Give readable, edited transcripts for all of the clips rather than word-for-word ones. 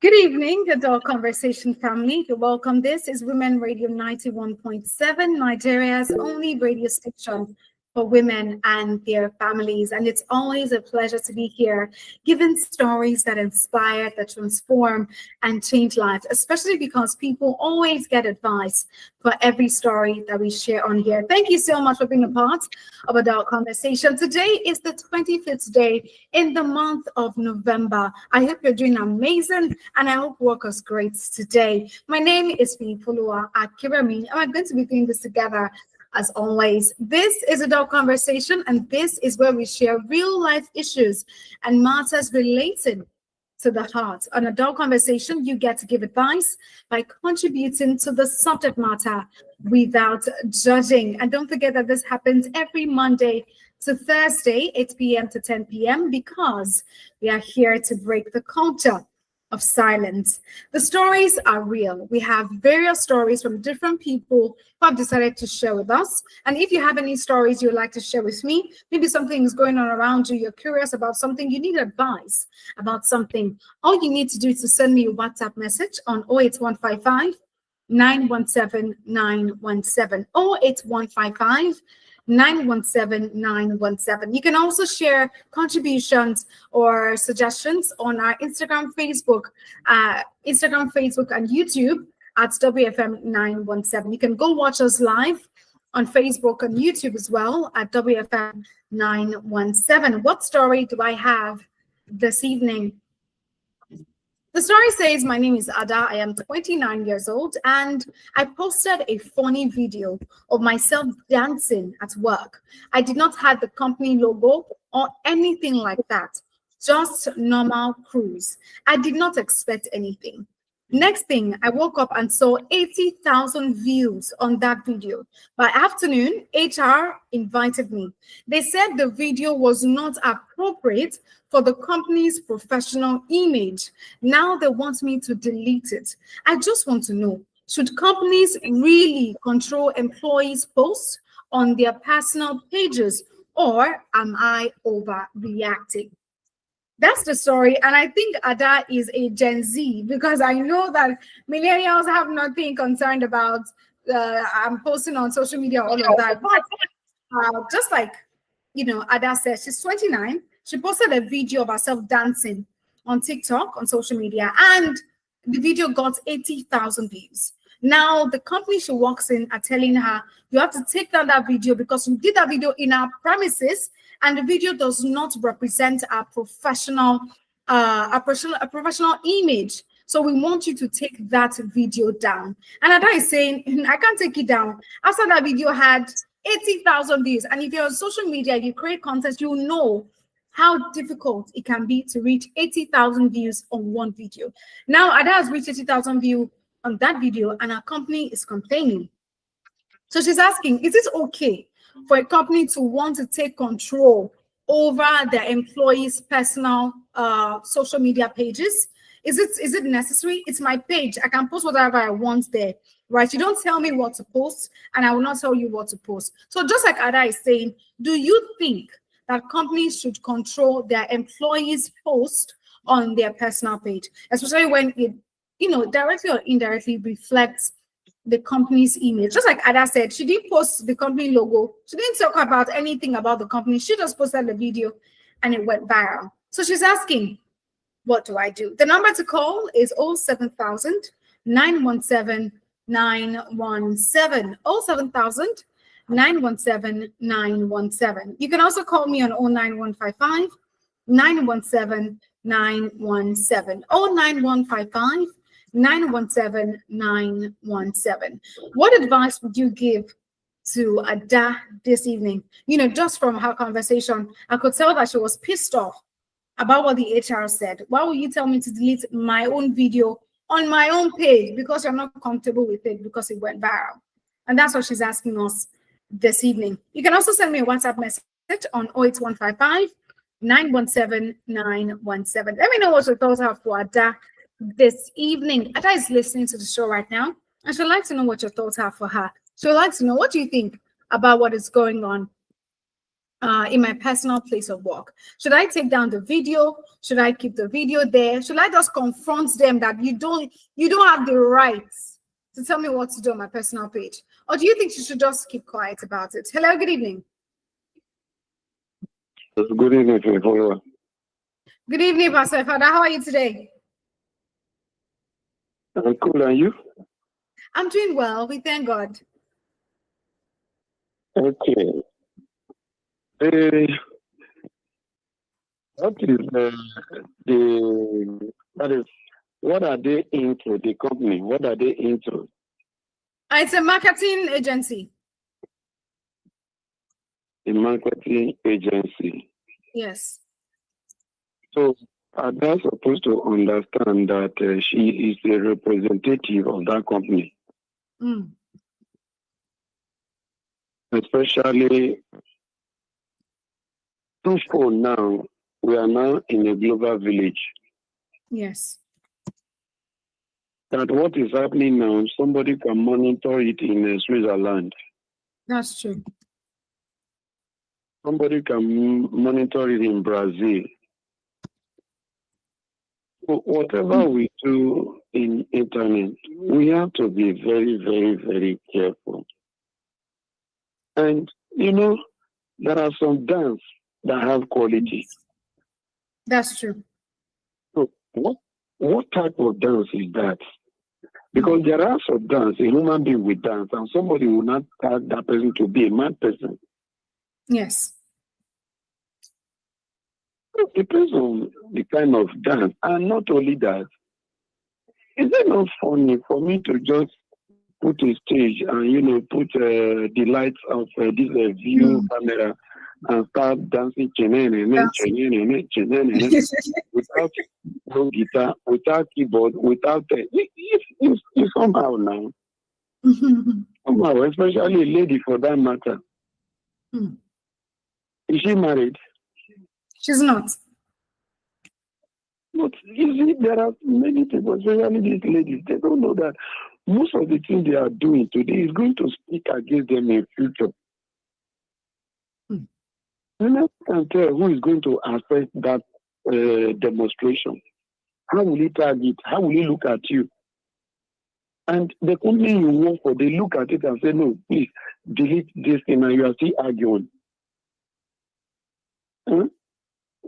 Good evening, Adult Conversation family. You're welcome. This is Women Radio 91.7, Nigeria's only radio station for women and their families. And it's always a pleasure to be here, giving stories that inspire, that transform, and change lives, especially because people always get advice for every story that we share on here. Thank you so much for being a part of Adult Conversation. Today is the 25th day in the month of November. I hope you're doing amazing, and I hope work is great today. My name is Fiyinfoluwa Akiremi, and we're going to be doing this together as always. This is Adult Conversation, and this is where we share real life issues and matters related to the heart. On Adult Conversation, you get to give advice by contributing to the subject matter without judging. And don't forget that this happens every Monday to Thursday, 8 p.m. to 10 p.m. because we are here to break the culture of silence. The stories are real. We have various stories from different people who have decided to share with us. And if you have any stories you'd like to share with me, maybe something is going on around you, you're curious about something, you need advice about something, all you need to do is to send me a WhatsApp message on 08155 917 917 08155 917 You can also share contributions or suggestions on our Instagram, Facebook, and YouTube at WFM 917. You can go watch us live on Facebook and YouTube as well at WFM 917. What story do I have this evening? The story says, my name is Ada. I am 29 years old, and I posted a funny video of myself dancing at work. I did not have the company logo or anything like that, just normal cruise. I did not expect anything. Next thing, I woke up and saw 80,000 views on that video. By afternoon, HR invited me. They said the video was not appropriate for the company's professional image. Now they want me to delete it. I just want to know, should companies really control employees' posts on their personal pages, or am I overreacting? That's the story. And I think Ada is a Gen Z, because I know that millennials have nothing concerned about I'm posting on social media, all of that. But just like, Ada says, she's 29. She posted a video of herself dancing on TikTok, on social media, and the video got 80,000 views. Now, the company she works in are telling her, you have to take down that video because you did that video in our premises, and the video does not represent a professional image. So we want you to take that video down. And Ada is saying, I can't take it down. After that video had 80,000 views. And if you're on social media, if you create content, you know how difficult it can be to reach 80,000 views on one video. Now, Ada has reached 80,000 views on that video, and our company is complaining. So she's asking, is it okay for a company to want to take control over their employees' personal social media pages? Is it necessary? It's my page. I can post whatever I want there, right? You don't tell me what to post, and I will not tell you what to post. So just like Ada is saying, do you think that companies should control their employees' post on their personal page, especially when it, directly or indirectly reflects the company's image? Just like Ada said, she didn't post the company logo. She didn't talk about anything about the company. She just posted the video and it went viral. So she's asking, what do I do? The number to call is 07000 917 917 07000 917 917. You can also call me on 09155 917 917 09155 917 917. What advice would you give to Ada this evening. Just from her conversation, I could tell that she was pissed off about what the HR said. Why will you tell me to delete my own video on my own page because you're not comfortable with it because it went viral? And that's what she's asking us this evening. You can also send me a WhatsApp message on 08155 917 917. Let me know what your thoughts are for Ada this evening. Ada is listening to the show right now, and she'd like to know what your thoughts are for her. She'd like to know, what do you think about what is going on in my personal place of work? Should I take down the video? Should I keep the video there? Should I just confront them that you don't have the rights to tell me what to do on my personal page? Or do you think she should just keep quiet about it? Hello, good evening. Good evening, follower. Good evening, Pastor Father. How are you today? I'm cool, and you? I'm doing well. We thank God. Okay. What are they into, the company? What are they into? It's a marketing agency. A marketing agency. Yes. So are they supposed to understand that she is a representative of that company? Mm. Especially now, we are now in a global village. Yes. That what is happening now, somebody can monitor it in Switzerland. That's true. Somebody can monitor it in Brazil. So whatever we do in internet, we have to be very, very, very careful. And there are some dance that have quality. That's true. So what type of dance is that? Because there are some dance, a human being will dance, and somebody will not tag that person to be a mad person. Yes. It depends on the kind of dance. And not only that, is it not funny for me to just put a stage and, put the lights of this view camera and start dancing without no guitar, without keyboard, without if somehow now, somehow, especially a lady for that matter. Is she married? She's not. But you see, there are many people, especially these ladies, they don't know that most of the things they are doing today is going to speak against them in future. You never can tell who is going to affect that demonstration. How will he target? How will he look at you? And the company you work for, they look at it and say, no, please delete this thing, and you are still arguing.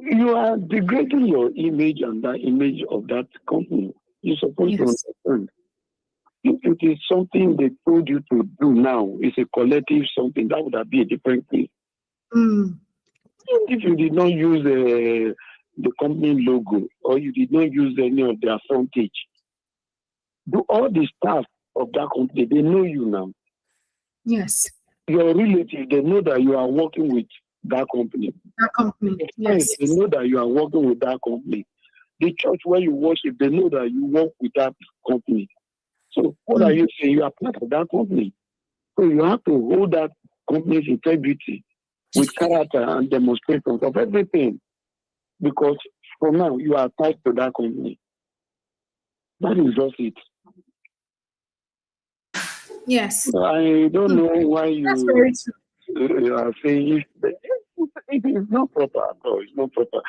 You are degrading your image and the image of that company. You're supposed to understand. If it is something they told you to do now, it's a collective something, that would have been a different thing. If you did not use the company logo, or you did not use any of their frontage, do all the staff of that company, they know you now. Yes. Your relatives, they know that you are working with that company. That company, yes. They know that you are working with that company. The church where you worship, they know that you work with that company. So what are you saying? You are part of that company. So you have to hold that company's integrity with character and demonstrations of everything. Because for now, you are tied to that company. That is just it. Yes. I don't know why you are saying it is not proper at all. It's not proper.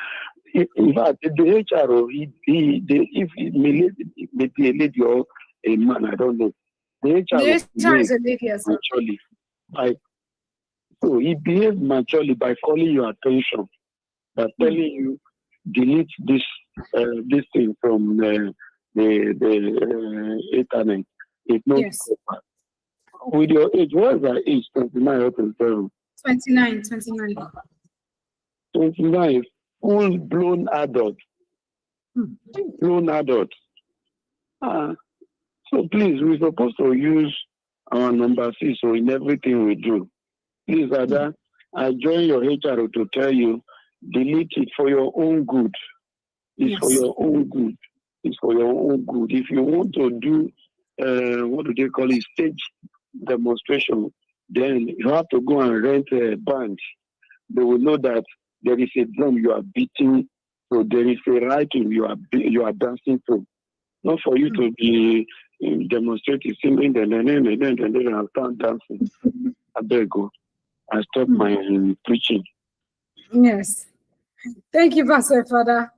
In fact, the HR, if it may be a lady or a man, I don't know. The HR is a lady as well. Maturely. So he behaved maturely by calling your attention, by telling you, delete this thing from the internet. It's not proper. With your age, what is that age? 29 or 27? 29. 29, full-blown adult. Full-blown adult. So please, we're supposed to use our number 6 in everything we do. please, Ada, I join your HR to tell you, delete it for your own good. It's for your own good. It's for your own good. If you want to do, what do they call it, stage demonstration, then you have to go and rent a band. They will know that there is a drum you are beating, so there is a writing you are dancing to. Not for you to be demonstrating, singing, then I'll start dancing. I beg you. I stop my preaching. Yes. Thank you, Pastor Father.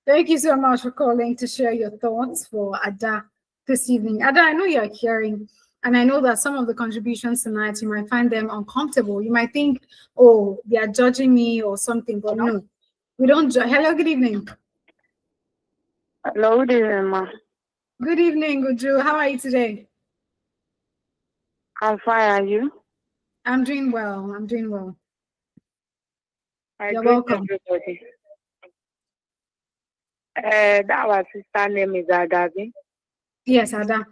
Thank you so much for calling to share your thoughts for Ada this evening. Ada, I know you're hearing, and I know that some of the contributions tonight, you might find them uncomfortable. You might think, oh, they are judging me or something, but no, we don't judge. Hello, good evening. Hello, good evening, ma. Good evening, Uju. How are you today? I'm fine, are you? I'm doing well. I'm doing well. You're greet welcome. Everybody. That our sister name is Adabi. Yes, Ada.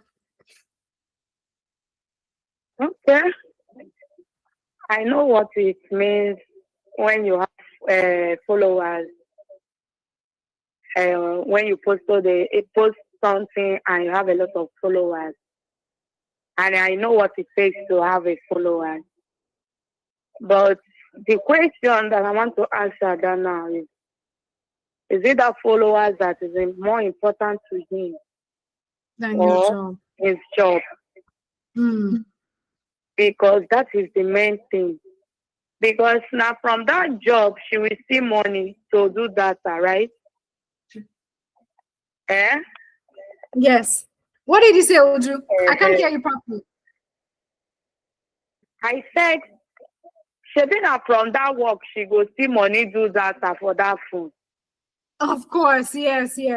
Okay. I know what it means when you have followers. When you post something and you have a lot of followers. And I know what it takes to have a follower. But the question that I want to ask Ada now is it that followers that is more important to him than your job? His job? Because that is the main thing. Because now from that job, she will see money to do data, right? Yes. What did you say, Uju? I can't hear you properly. I said, from that work, she go see money do data for that phone. Of course, yes. So I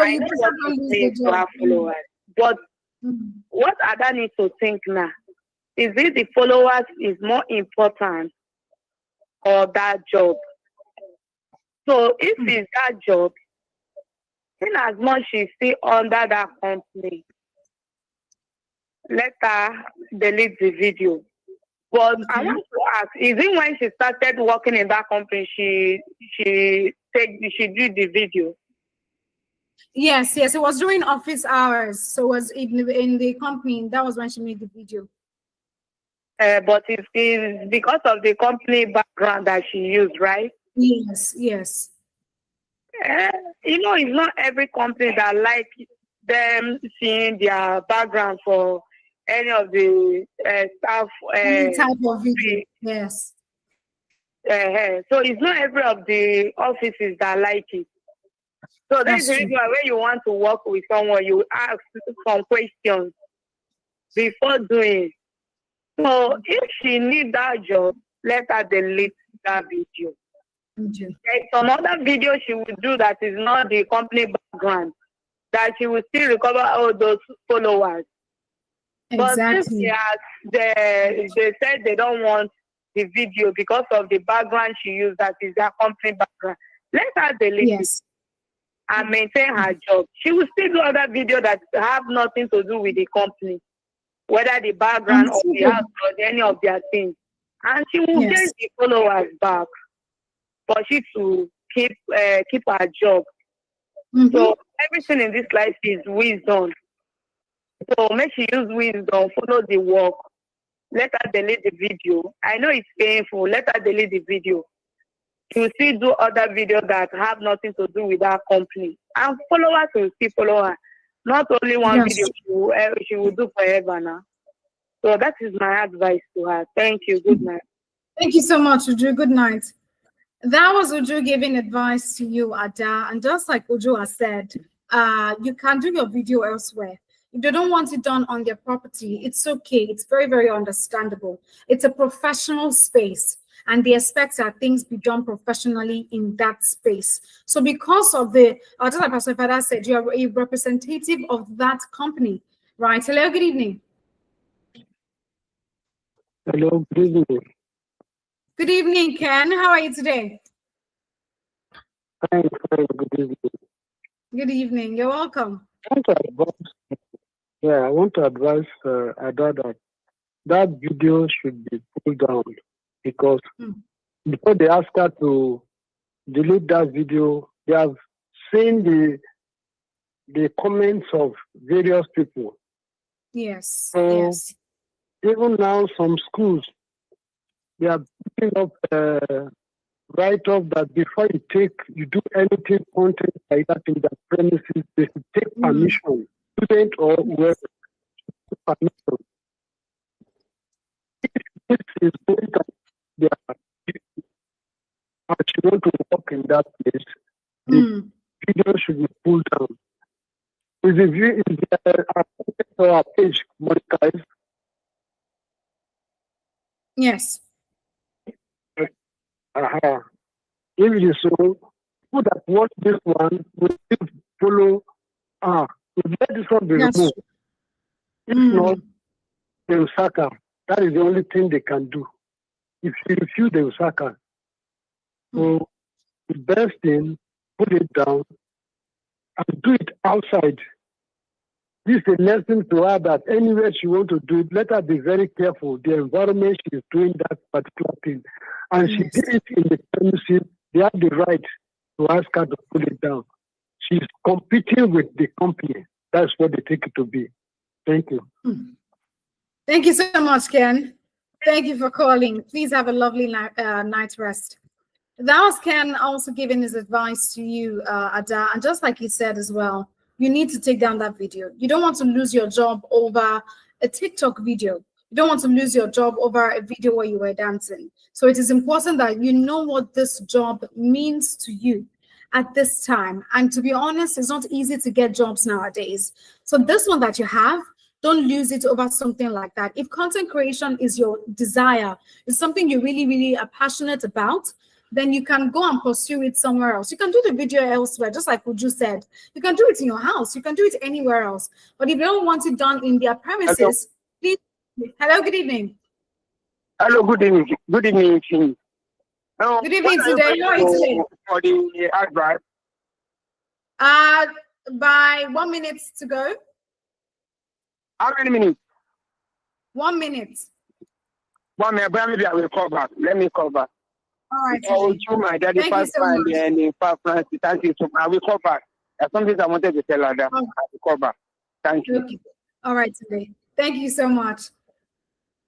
you know what it means to have followers. But what Ada needs to think now, is it the followers is more important or that job? So if it's that job, in as much she's still under that company, let her delete the video. But I want to ask, is it when she started working in that company she did the video? Yes, it was during office hours. So it was in the company. That was when she made the video. But it's because of the company background that she used, right? Yes. It's not every company that like them seeing their background for any of the staff. Any type of video, yes. So it's not every of the offices that like it. So that's the reason why when you want to work with someone, you ask some questions before doing. So if she needs that job, let her delete that video. There's some other video she will do that is not the company background, that she will still recover all those followers. Exactly. But since they said they don't want the video because of the background she used, that is their company background, let her delete it and maintain her job. She will still do other videos that have nothing to do with the company, whether the background or the house or any of their things. And she will get the followers back for she to keep her job. So everything in this life is wisdom. So make she use wisdom, follow the work. Let her delete the video. I know it's painful. Let her delete the video. She will still do other videos that have nothing to do with our company. And followers will still follow her. Not only one video she will do forever now. So that is my advice to her. Thank you. Good night. Thank you so much, Uju. Good night. That was Uju giving advice to you, Ada. And just like Uju has said, you can do your video elsewhere. If they don't want it done on their property, it's okay. It's very, very understandable. It's a professional space, and they expect that things be done professionally in that space. So because of just like Pastor Father said, you are a representative of that company, right? Hello, good evening. Hello, good evening. Good evening, Ken. How are you today? Fine, good evening. Good evening. You're welcome. Yeah, I want to advise Ada that video should be pulled down because before they ask her to delete that video, they have seen the comments of various people. Yes. So Yes. even now, some schools, they are putting up write-up that before you do anything content like that in the premises, they should take permission, student or whoever, permission. If this is going to be and she want to work in that place, the video should be pulled down. Is our page monetized? Yes. If it is so, people that watch this one will follow. If let this one be removed. If not, they will sack her. That is the only thing they can do. If she refuse, they will sack her. So the best thing, put it down and do it outside. This is a lesson to her that anywhere she wants to do it, let her be very careful. The environment she is doing that particular thing. And she did it in the premises. They have the right to ask her to put it down. She's competing with the company. That's what they take it to be. Thank you. Thank you so much, Ken. Thank you for calling. Please have a lovely night's rest. That was Ken also giving his advice to you, Ada. And just like he said as well, you need to take down that video. You don't want to lose your job over a TikTok video. You don't want to lose your job over a video where you were dancing. So it is important that you know what this job means to you at this time. And to be honest, it's not easy to get jobs nowadays. So this one that you have, don't lose it over something like that. If content creation is your desire, it's something you really, really are passionate about, then you can go and pursue it somewhere else. You can do the video elsewhere, just like Uju said. You can do it in your house. You can do it anywhere else. But if you don't want it done in their premises, please. Hello, good evening. Hello, good evening. Good evening. Good evening today. How are you today? For the advert. By 1 minute to go. How many minutes? 1 minute. 1 minute, but maybe I will call back. Let me call back. All right. My daddy Thank you so much. And in thank you so much. I will call back. There's something I wanted to tell her that I will call back. Thank you. Okay. All right, today. Thank you so much.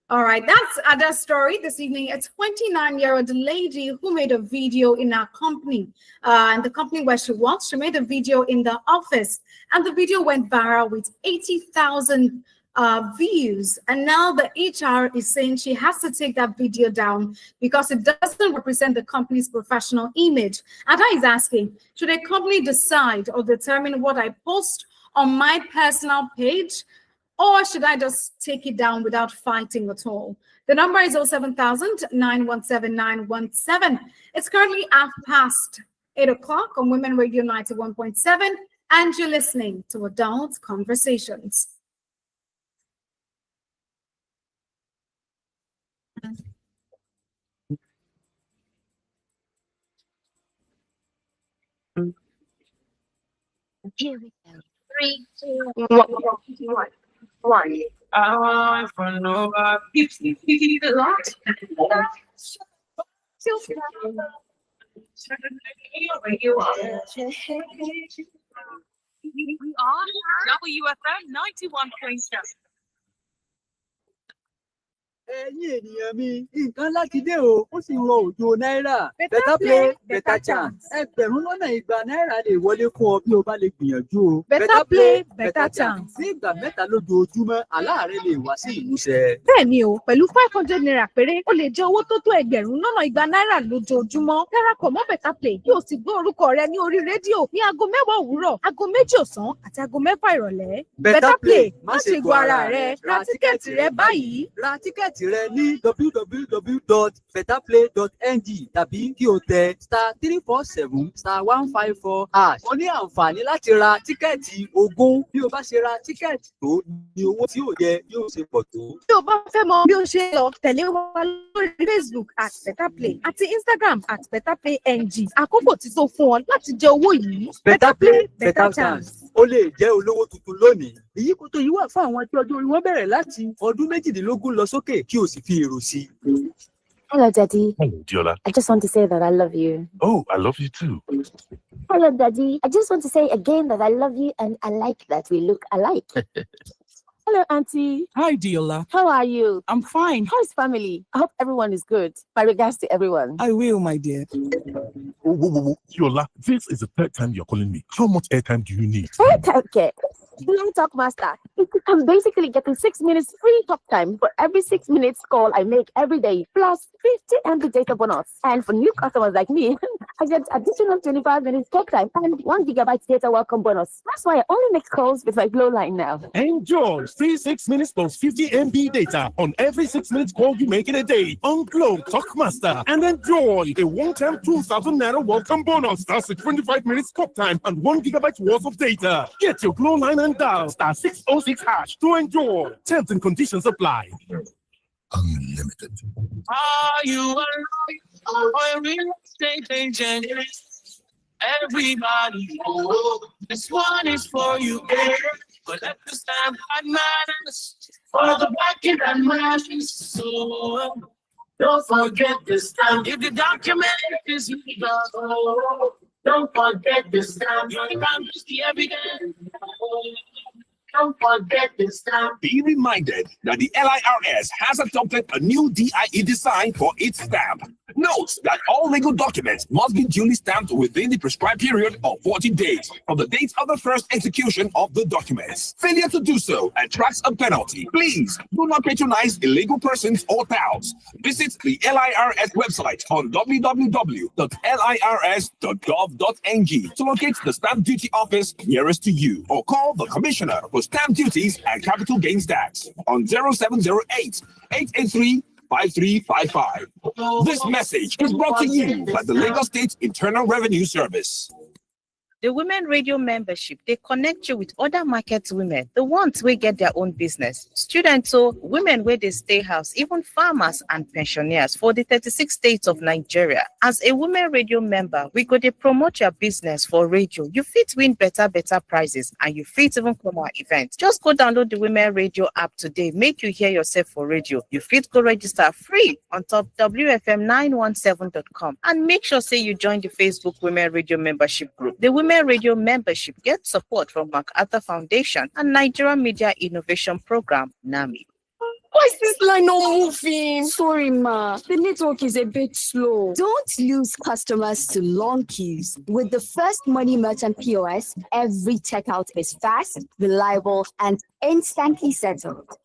All right, that's Ada's story this evening. A 29-year-old lady who made a video in our company, and the company where she works, she made a video in the office, and the video went viral with 80,000 views. And now the HR is saying she has to take that video down because it doesn't represent the company's professional image. Ada is asking, should a company decide or determine what I post on my personal page, or should I just take it down without fighting at all? The number is 07000-917-917. It's currently 8:30 on Women Radio 91.7, and you're listening to Adult Conversations. Here we go. 3, 2, 1. I from nowhere keeps the light. We are WFM 91.7. Ẹ̀yin ènìyàn mi, nǹkan láti dé o, ó sì rọ òjò náírà. Better play, better chance. Ẹgbẹ̀rún lọ́nà igba náírà lè wọlé fún ọ bí o bá lè gbìyànjú o. Better play, better chance. Ní ìgbà mẹ́ta lójoojúmọ́, àláàrẹ lè wá sí ìmúṣẹ. Bẹ́ẹ̀ni o, pẹ̀lú 500 naira péré, o lè jẹ owó tó tó ẹgbẹ̀rún lọ́nà igba náírà lójoojúmọ́. Darapọ̀ mọ́ Better Play kí o sì gbọ́ orúkọ rẹ ní orí rédíò ní aago 10 òwúrọ̀, aago 2 ọ̀sán àti aago 6 ìrọ̀lẹ́. Better Play, má ṣe gbọ́ ara rẹ, ra tíkẹ́ẹ̀tì rẹ báyìí. Ra tíkẹ́ẹ̀tì rẹ ní www.betterplay.ng tàbí kí o tẹ *347*154#. O ní àǹfààní láti ra tíkẹ́ẹ̀tì 20. Bí o bá ṣe ra tíkẹ́ẹ̀tì tó ní owó tí ó yẹ yóò ṣe pọ̀ tó. Bí o bá fẹ́ mọ bí o ṣe lọ, tẹ̀lé wa lórí Facebook @BetterPlay àti Instagram @BetterPlayNG. Àkókò ti tó fún ọ láti jẹ owó yìí. Better Play, better chance. O lè jẹ́ olówó tuntun lónìí. Ìyíkoto yìí wà fún àwọn tí ọjọ́ orí wọn bẹ̀rẹ̀ láti ọdún méjìdínlógún lọ sókè kí o sì fi èrò sí. Hello, Daddy. Hello, Diola. I just want to say that I love you. Oh, I love you too. Hello, Daddy. I just want to say again that I love you and I like that we look alike. Hello, Auntie. Hi, Diola. How are you? I'm fine. How's family? I hope everyone is good. My regards to everyone. I will, my dear. Whoa. Diola, this is the third time you're calling me. How much airtime do you need? Okay. Long talk master. I'm basically getting 6 minutes free talk time for every 6 minutes call I make every day, plus 50 MB data bonus. And for new customers like me, I get additional 25 minutes talk time and 1 gigabyte data welcome bonus. That's why I only make calls with my Glow line now. Enjoy free 6 minutes plus 50 MB data on every 6 minutes call you make in a day on Glow Talkmaster, and enjoy a one-time 2,000 naira welcome bonus. That's a 25 minutes talk time and 1 gigabyte worth of data. Get your Glow line and dial *606# to enjoy. Terms and conditions apply. Unlimited. Are you alive? Or real estate agent? Everybody, this one is for you. But at the time, I matters for the back and matters. So don't forget this time. If the document is legal, don't forget this time. You can't just the evidence. Don't forget this time. Be reminded that the LIRS has adopted a new DIE design for its stamp. Note that all legal documents must be duly stamped within the prescribed period of 14 days from the date of the first execution of the documents. Failure to do so attracts a penalty. Please do not patronize illegal persons or touts. Visit the LIRS website on www.lirs.gov.ng to locate the stamp duty office nearest to you, or call the Commissioner for Stamp Duties and Capital Gains Tax on 0708 883 5355. This message is brought to you by the Lagos State Internal Revenue Service. The Women Radio membership, they connect you with other market women, the ones who get their own business. Students, so women where they stay house, even farmers and pensioners for the 36 states of Nigeria. As a Women Radio member, we go to promote your business for radio. You fit win better prices, and you fit even come our event. Just go download the Women Radio app today. Make you hear yourself for radio. You fit go register free on top WFM917.com, and make sure say you join the Facebook Women Radio membership group. The Women Radio membership gets support from MacArthur Foundation and Nigeria Media Innovation Program, NAMI. Why is this line not moving? Sorry, ma. The network is a bit slow. Don't lose customers to long queues. With the First Money Merchant POS, every checkout is fast, reliable, and instantly settled.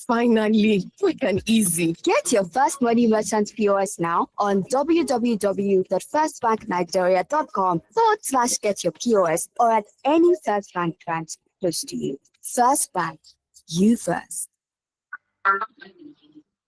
Finally, quick and easy. Get your First Money Merchant POS now on www.firstbanknigeria.com/get your POS, or at any First Bank branch close to you. First Bank, you first.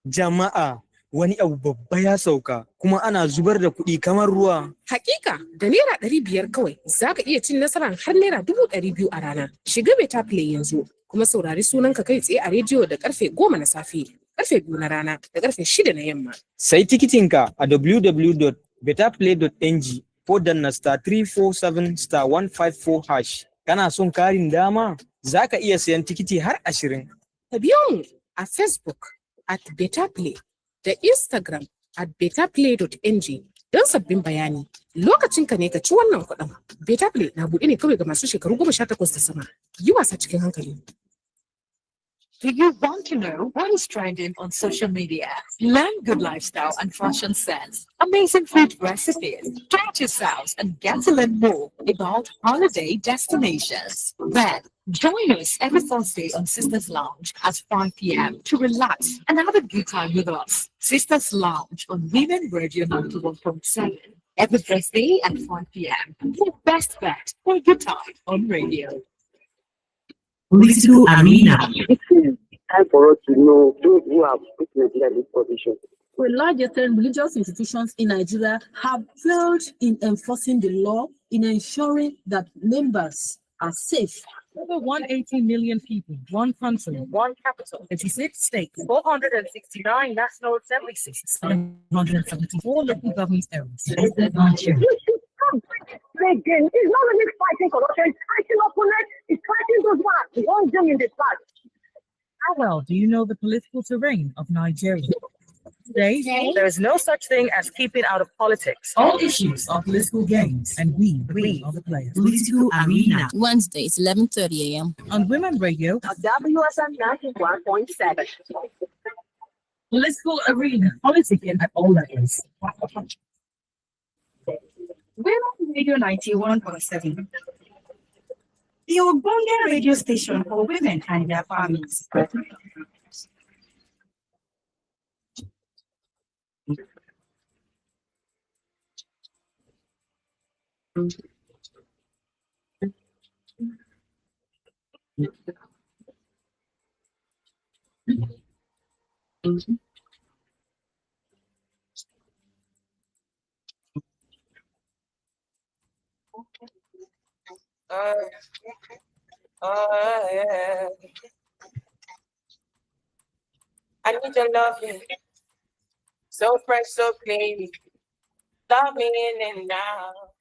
Jama'a, wani abu babba ya sauka kuma ana zubar da kuɗi kamar ruwa. Hakika, da naira 500 kawai za ka iya cin nasarar har naira 200,000 a rana. Shiga Beta Play yanzu kuma saurari sunanka kai tsaye a rediyo da karfe 10 na safe, karfe 2 na rana da karfe 6 na yamma. Sai tikitinka a www.betaplay.ng ko danna *347*154#. Kana son karin dama? Za ka iya sayan tikiti har 20. Ka biyo mu a Facebook @BetaPlay da Instagram @betaplay.ng don sabbin bayani. Lokacinka ne ka ci wannan kuɗin. BetaPlay na buɗe ne kawai ga masu shekaru 18 da sama. Yi wasa cikin hankali. Do you want to know what is trending on social media? Learn good lifestyle and fashion sense, amazing food recipes, treat yourselves, and get to learn more about holiday destinations. Then, join us every Thursday on Sisters Lounge at 5 p.m. to relax and have a good time with us. Sisters Lounge on Women Radio 91.7. Every Thursday at 5 p.m. Your best bet for a good time on radio. Political arena. It is time for us to know those who have put Nigeria in this position. To a large extent, religious institutions in Nigeria have failed in enforcing the law, in ensuring that members are safe. Over 180 million people, one country, one capital, 26 states, 469 national assembly seats, 174 local government areas. Again, it's not really fighting corruption, it's fighting opponents, it's fighting those ones. The ones them in the past. How well do you know the political terrain of Nigeria? Today, there is no such thing as keeping out of politics. All issues are political games, and we are the players. Political Arena. Wednesdays, 11:30 a.m. On Women Radio, WSM 91.7. Political Arena. Politicking at all levels. Women Radio 91.7. The Ogbonge radio station for women and their families. Yeah. I need your love, so fresh, so clean. Love me in and out.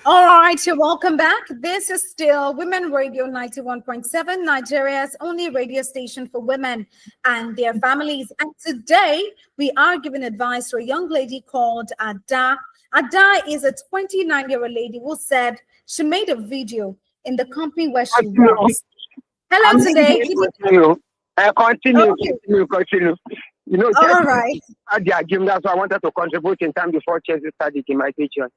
All right, so welcome back. This is still Women Radio 91.7, Nigeria's only radio station for women and their families. And today we are giving advice to a young lady called Ada. Ada is a 29-year-old lady who said she made a video in the company where she works. Hello today. Continue. You know, all right. Gym, that's why I wanted to contribute in time before Chelsea started in my teacher.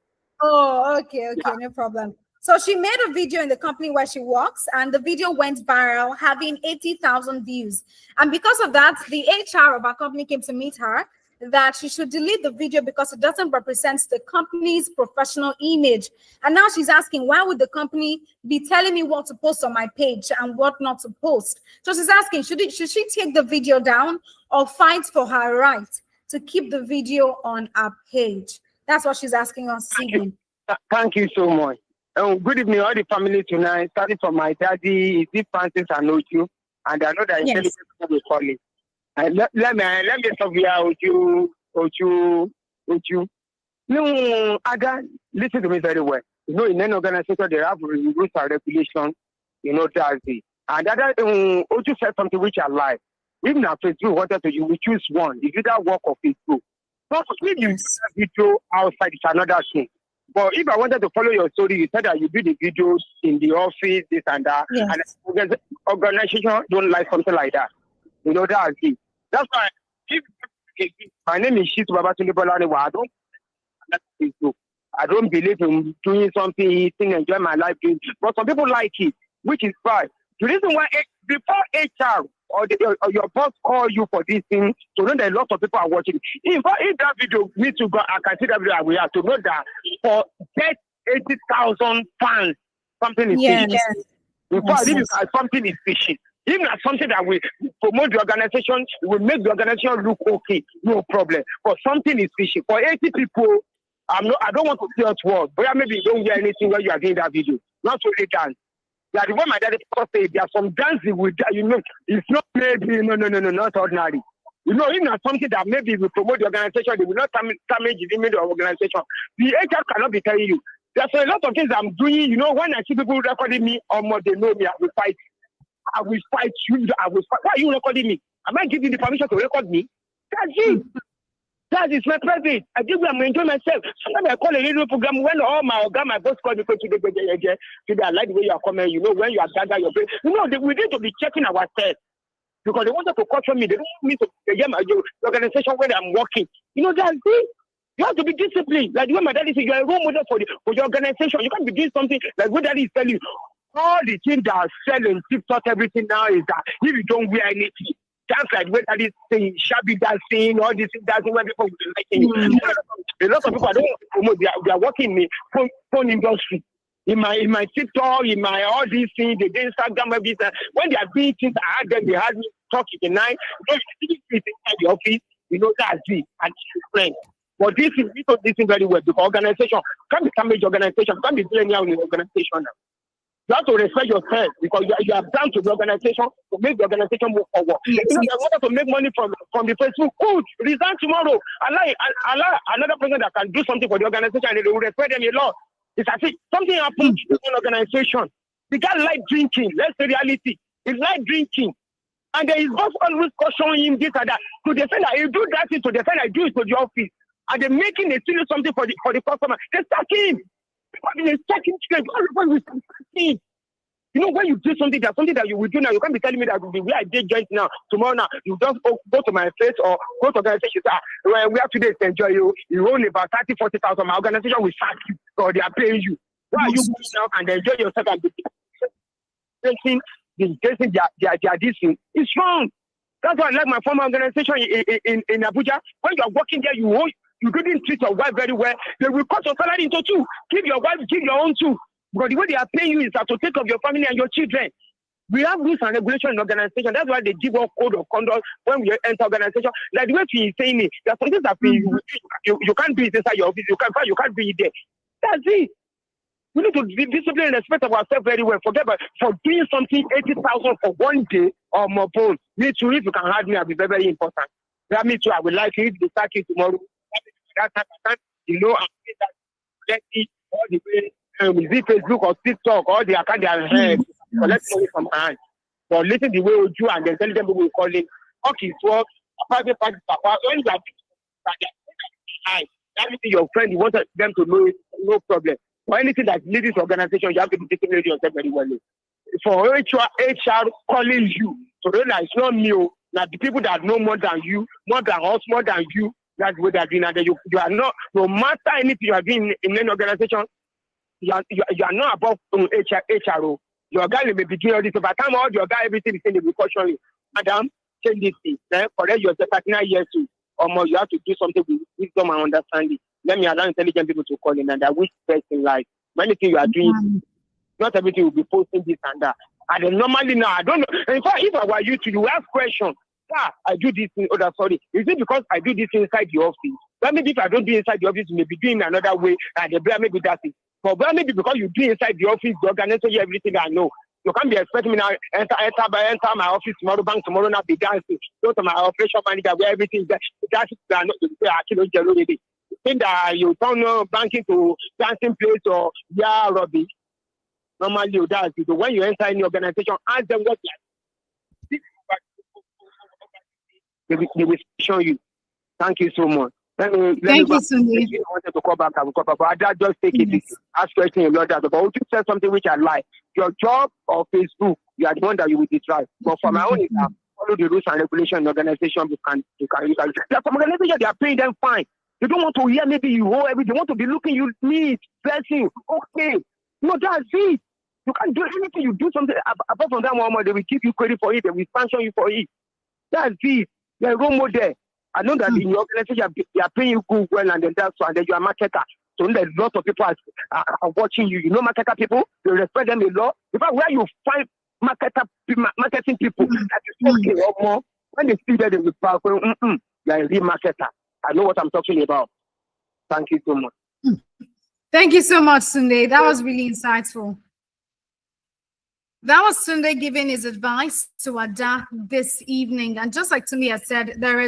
Oh, okay, no problem. So she made a video in the company where she works, and the video went viral, having 80,000 views. And because of that, the HR of our company came to meet her that she should delete the video because it doesn't represent the company's professional image. And now she's asking, why would the company be telling me what to post on my page and what not to post? So she's asking, should she take the video down or fight for her right to keep the video on our page? That's what she's asking us. Thank you so much. Good evening, all the family tonight. Starting from my daddy, Izzy Francis, I know you, and I know that intelligent people will call it. And let me stop here with you. No, Ada, listen to me very well. You know, in any organization, they have rules and regulations. You know, that's it. And Ada, Oju said something which I like. Even after you wanted to, you will choose one. If you that work of Facebook. But if you do a video outside, it's another thing. But if I wanted to follow your story, you said that you do the videos in the office, this and that. Yes. And the organization don't like something like that. You know, that's it. That's why my name is Shitu Babatunde Bolaniwa. I don't believe in doing something, eating, enjoy my life doing. But some people like it, which is fine. The reason why before HR or your boss call you for this thing, to know that a lot of people are watching. If that video needs to go, I can see that video. We have to know that for 80,000 fans, something is fishy. In fact, if something is fishy, even as something that will promote the organization, will make the organization look okay, no problem. But something is fishy. For 80 people, I don't want to say it word, but maybe you don't hear anything when you are doing that video. Not only dance. That the way my daddy said, there are some dancing with that, you know, it's not maybe, no, not ordinary. You know, even as something that maybe will promote the organization, they will not damage the image of the organization. The HR cannot be telling you. There's a lot of things I'm doing, you know, when I see people recording me, or more, they know me, I will fight you, Why are you recording me? Am I giving the permission to record me? That's it. That is my private. I give them enjoy myself. Sometimes I call a radio program when all my boss call me today. I like the way you are coming. You know, when you are gathered your brain. You know, we need to be checking ourselves. Because they wanted to caution me. They don't want me to get my organization where I'm working. You know, that's it. You have to be disciplined. Like when my daddy said, you're a role model for your organization. You can't be doing something like what daddy is telling you. All the things that are selling, TikTok, everything now is that if you don't wear anything, that's like when that is saying shabby dancing, all this dancing when people like a lot of people I don't promote, they are working in the phone industry. In my TikTok, in my all these things, they do Instagram, everything. When they are doing things, I had them, they had me talk in the night. You know, inside the office, you know, that's it, and friends. But this is very well because organization can't be damaged organization, can't be doing anyhow in the organization now. You have to respect yourself because you are down to the organization to make the organization move forward. Yes. You know, they want to make money from the Facebook. Good, resign tomorrow. Allow another person that can do something for the organization and they will respect them a lot. It's as if something happened to an organization. The guy like drinking. Let's say reality. He like drinking. And there is boss always cautioning him this and that. To defend that, you do that thing to defend, I do it to the office. And they're making a serious something for the customer. They're stacking. They're stacking chicken. Everybody will start stacking. You know, when you do something, there's something that you will do now. You can't be telling me that the way I did joint now, tomorrow now, you just go to my face or go to organization. Well, we have today to enjoy you. You own about 30, 40,000. My organization will sack you, or they are paying you. Why are you going now and enjoy yourself and be disgracing their this thing? It's wrong. That's why I like my former organization in Abuja. When you are working there, you didn't treat your wife very well. They will cut your salary into two. Give your wife, give your own too. Because the way they are paying you is to take care of your family and your children. We have rules and regulations in organization. That's why they give us code of conduct when we enter organization. Like the way he is saying it, there are some things that you can't do it inside your office. You can't do it there. That's it. We need to be disciplined and respect ourselves very well. Forget about for doing something 80,000 for one day or more phone. Me too, if you can have me, I'll be very, very important. That me too, I will like it. They start it tomorrow. That time, you know, I'm that all the way. Is it Facebook or TikTok or the account they are collect money from hand. But listen the way we do and the intelligent people will call it. Okay, work, private party, when you are that means your friend, you want them to know it, no problem. For anything that leads this organization, you have to be disciplined yourself very well. For HR calling you, so that it's not me, that the people that know more than you, more than us, more than you, that's what they're doing. And you are not, no matter anything you are doing in any organization, you are not above HRO. Your guy may be doing all this. By the time all your guy, everything is saying, they will caution you. Madam, change this thing. Then correct yourself 39 years too. Or more, you have to do something with wisdom and understanding. Let me allow intelligent people to call in and that wish best in life. Many things you are doing, not everything will be posting this and that. And then normally now, I don't know. In fact, if I were you to, you ask questions. I do this thing. Oh, sorry. Is it because I do this inside the office? Well, maybe if I don't do inside the office, you may be doing another way. And the maybe that's it. But maybe because you do inside the office, the organization, everything I know. You can't be expecting me now enter my office tomorrow, bank tomorrow, now be dancing. Go to my operation manager where everything is there. That's not the think that you don't know banking to dancing place or rubbish. Normally you do. So when you enter any organization, ask them what they will show you. Thank you so much. Thank you, Sunday. I wanted to call back, I will call back. But I just take it. Ask questions a lot. But if you say something which I like, your job or Facebook, you are the one that you will decide. But for my own example, follow the rules and regulations in the organization. You can. There are some organizations, they are paying them fine. They don't want to hear maybe you owe everything. They want to be looking you neat, blessing. Okay. No, that's it. You can't do anything. You do something apart from that moment, they will give you credit for it. They will sanction you for it. That's it. You're a role model. I know that in your organization, they are paying you good well, and then that's why you are a marketer. So there's lots of people are watching you. You know marketer people, you respect them a lot. In fact, where you find marketing people that is okay or more, when they see that they will power, you're a real marketer. I know what I'm talking about. Thank you so much. Thank you so much, Sunday. That was really insightful. That was Sunday giving his advice to Ada this evening. And just like Tumi has said, there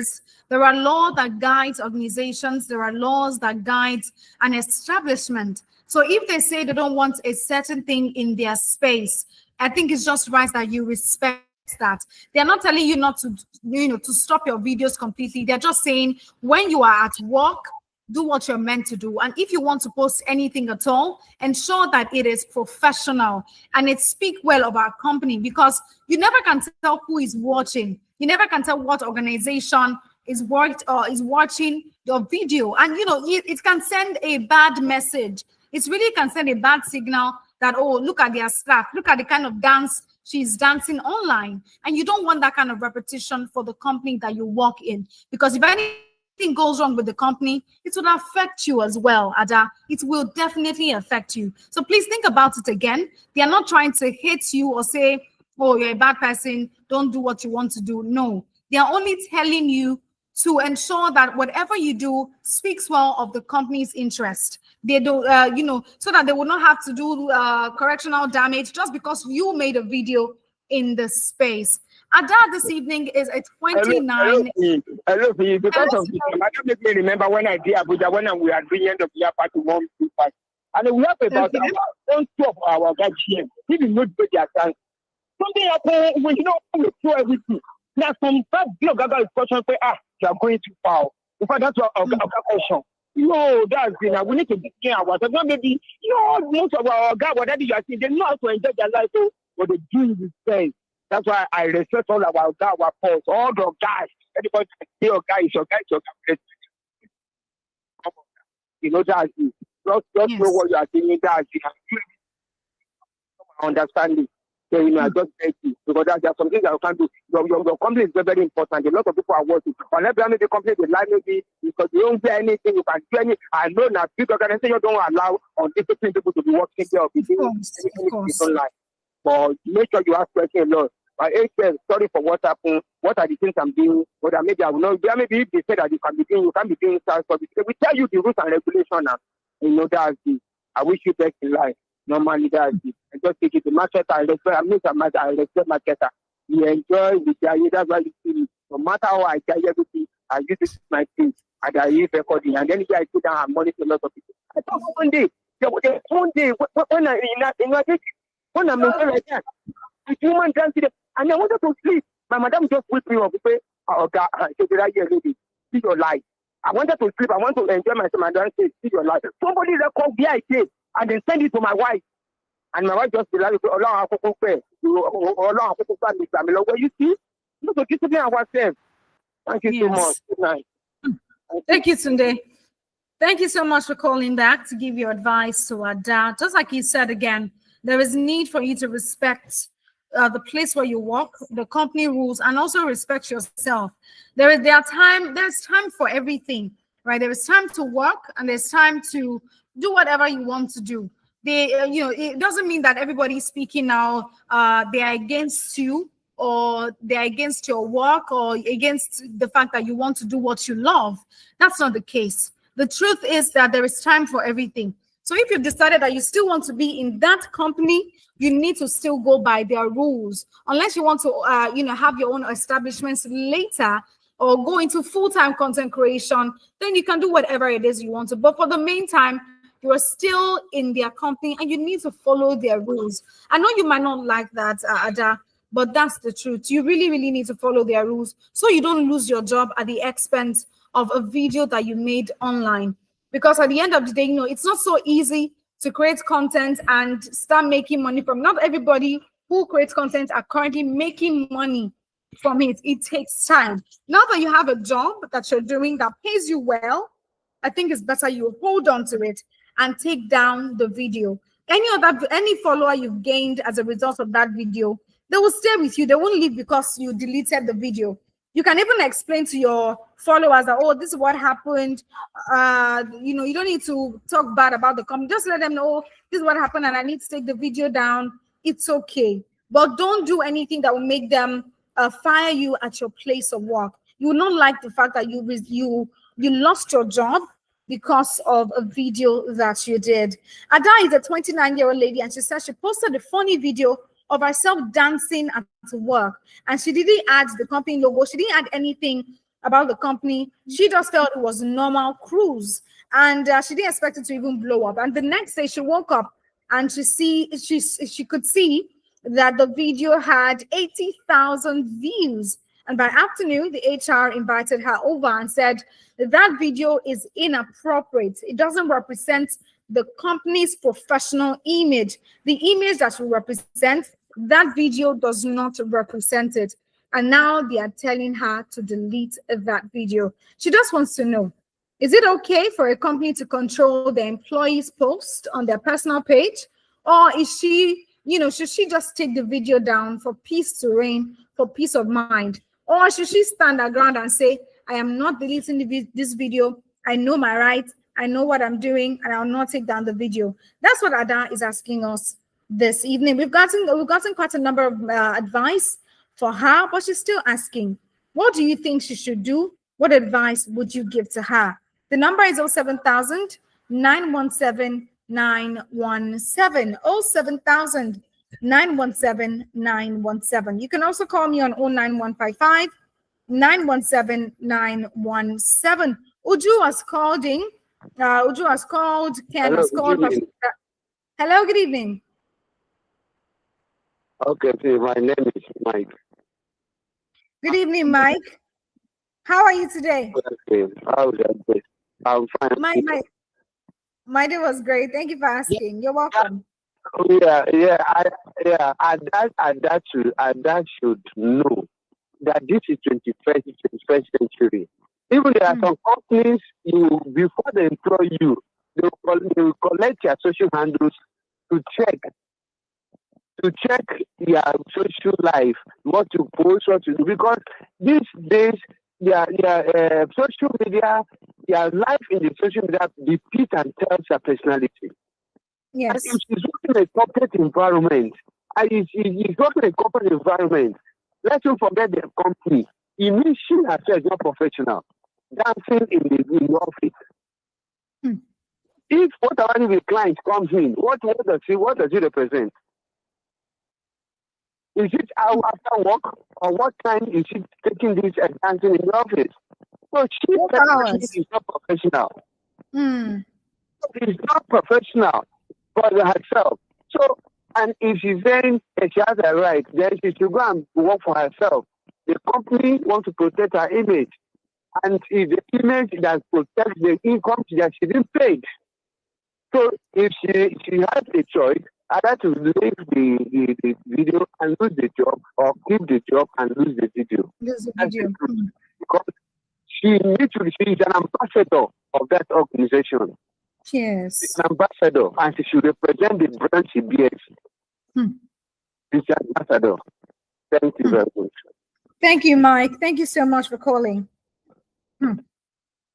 are laws that guide organizations. There are laws that guide an establishment. So if they say they don't want a certain thing in their space, I think it's just right that you respect that. They're not telling you not to, to stop your videos completely. They're just saying when you are at work, do what you're meant to do. And if you want to post anything at all, ensure that it is professional and it speaks well of our company, because you never can tell who is watching. You never can tell what organization is watching your video. And it can send a bad message. It really can send a bad signal that, oh, look at their staff, look at the kind of dance she's dancing online. And you don't want that kind of repetition for the company that you work in, because if anything goes wrong with the company, it will affect you as well, Ada. It will definitely affect you. So please think about it again. They are not trying to hate you or say, oh, you're a bad person, don't do what you want to do. No, they are only telling you to ensure that whatever you do speaks well of the company's interest. They do, so that they will not have to do correctional damage just because you made a video in the space. Ada this evening is at 29. I love you because of this. I don't make me remember when I did Abuja, when we are doing end of year party 1 2 5. And we have about one two of our guys here. He did not pay their chance. Something happened when we throw everything. Now some bad deal Gaga is question say, you are going too far. In fact, that's what our question. No, that's we need to be clear about it. Not maybe most of our guys, whatever you are saying, they know how to enjoy their life, but they do this thing. That's why I respect all our guys, our pals, all the guys. Anybody can say your guy is your guy, your guy. That's it. Just know what you are saying. That's it. Understanding. So I just thank you because there are some things that you can do. Your company is very, very important. A lot of people are working. Unless you the company, they lie maybe because you don't do anything, you can do anything. I know that big organization don't allow undisciplined people to be working there or be doing anything online. But make sure you ask questions a lot. Sorry for what happened. What are the things I'm doing? Or that maybe I will not. Maybe if they say that you can be doing stuff. We tell you the rules and regulations now. That's it. I wish you best in life. Normally, that's it. And just take it to market. I respect marketer. You enjoy with the that's why you see it. No matter how I carry everything, I use it my thing. And I use recording. And then if I sit down and monitor a lot of people. I thought one day, when I'm like that, the human dancing, and I wanted to sleep. My madam just wake me up and say, "Oh God, lady, see your life." I wanted to sleep. I want to enjoy myself. My dad said, "See your life." Somebody record VIK and then send it to my wife. And my wife just be like, "Allah, you see, look at discipline ourselves." Thank you so much. Good night. Thank you, Tunde. Thank you so much for calling back to give your advice to Ada. Just like you said again, there is need for you to respect the place where you work, the company rules, and also respect yourself. There's time for everything, right? There is time to work and there's time to do whatever you want to do. It doesn't mean that everybody speaking now, they are against you or they're against your work or against the fact that you want to do what you love. That's not the case. The truth is that there is time for everything. So if you've decided that you still want to be in that company, you need to still go by their rules. Unless you want to, have your own establishments later or go into full-time content creation, then you can do whatever it is you want to. But for the meantime, you are still in their company and you need to follow their rules. I know you might not like that, Ada, but that's the truth. You really, really need to follow their rules so you don't lose your job at the expense of a video that you made online. Because at the end of the day, it's not so easy to create content and start making money from. Not everybody who creates content are currently making money from it. It takes time. Now that you have a job that you're doing that pays you well, I think it's better you hold on to it and take down the video. Any follower you've gained as a result of that video, they will stay with you. They won't leave because you deleted the video. You can even explain to your followers that, this is what happened. You don't need to talk bad about the company. Just let them know this is what happened and I need to take the video down. It's okay. But don't do anything that will make them fire you at your place of work. You will not like the fact that you lost your job because of a video that you did. Ada is a 29-year-old lady and she said she posted a funny video of herself dancing at work, and she didn't add the company logo. She didn't add anything about the company. She just felt it was a normal cruise, and she didn't expect it to even blow up. And the next day, she woke up and she could see that the video had 80,000 views. And by afternoon, the HR invited her over and said that video is inappropriate. It doesn't represent the company's professional image. The image that you represent, that video does not represent it. And now they are telling her to delete that video. She just wants to know, is it okay for a company to control the employees' post on their personal page? Or is she, should she just take the video down for peace to reign, for peace of mind? Or should she stand her ground and say, I am not deleting this video. I know my rights. I know what I'm doing, and I'll not take down the video. That's what Ada is asking us this evening. We've gotten quite a number of advice for her, but she's still asking, what do you think she should do? What advice would you give to her? The number is 07000 917 917 07000 917 917. You can also call me on 09155 917 917. Uju has called in Uju has called, Ken Hello, has good called. evening. Hello, good evening. Okay, please, my name is Mike. Good evening, Mike. How are you today? Okay, how's that day? I'm fine. My day was great. Thank you for asking. You're welcome. And that should know that this is 21st century. Even there are some companies, before they employ you, they will collect your social handles to check your social life, what you post, what you do. Because these days, your social media, your life in the social media depicts and tells your personality. Yes. And if she's working in a corporate environment, let's not forget the company. It means she herself is not professional. Dancing in the office. If whatever the client comes in, what does he represent? Is it after work, or what time is she taking this and dancing in the office? So she is not professional. She's not professional for herself. So, and if she's saying she has a right, then she should go and work for herself. The company wants to protect her image, and it's the image that protects the income that she didn't pay. So, if she has a choice, either to leave the video and lose the job, or keep the job and lose the video. Because she's an ambassador of that organization. Yes. She's an ambassador, and she should represent the brand she bears. She's an ambassador. Thank you very much. Thank you, Mike. Thank you so much for calling.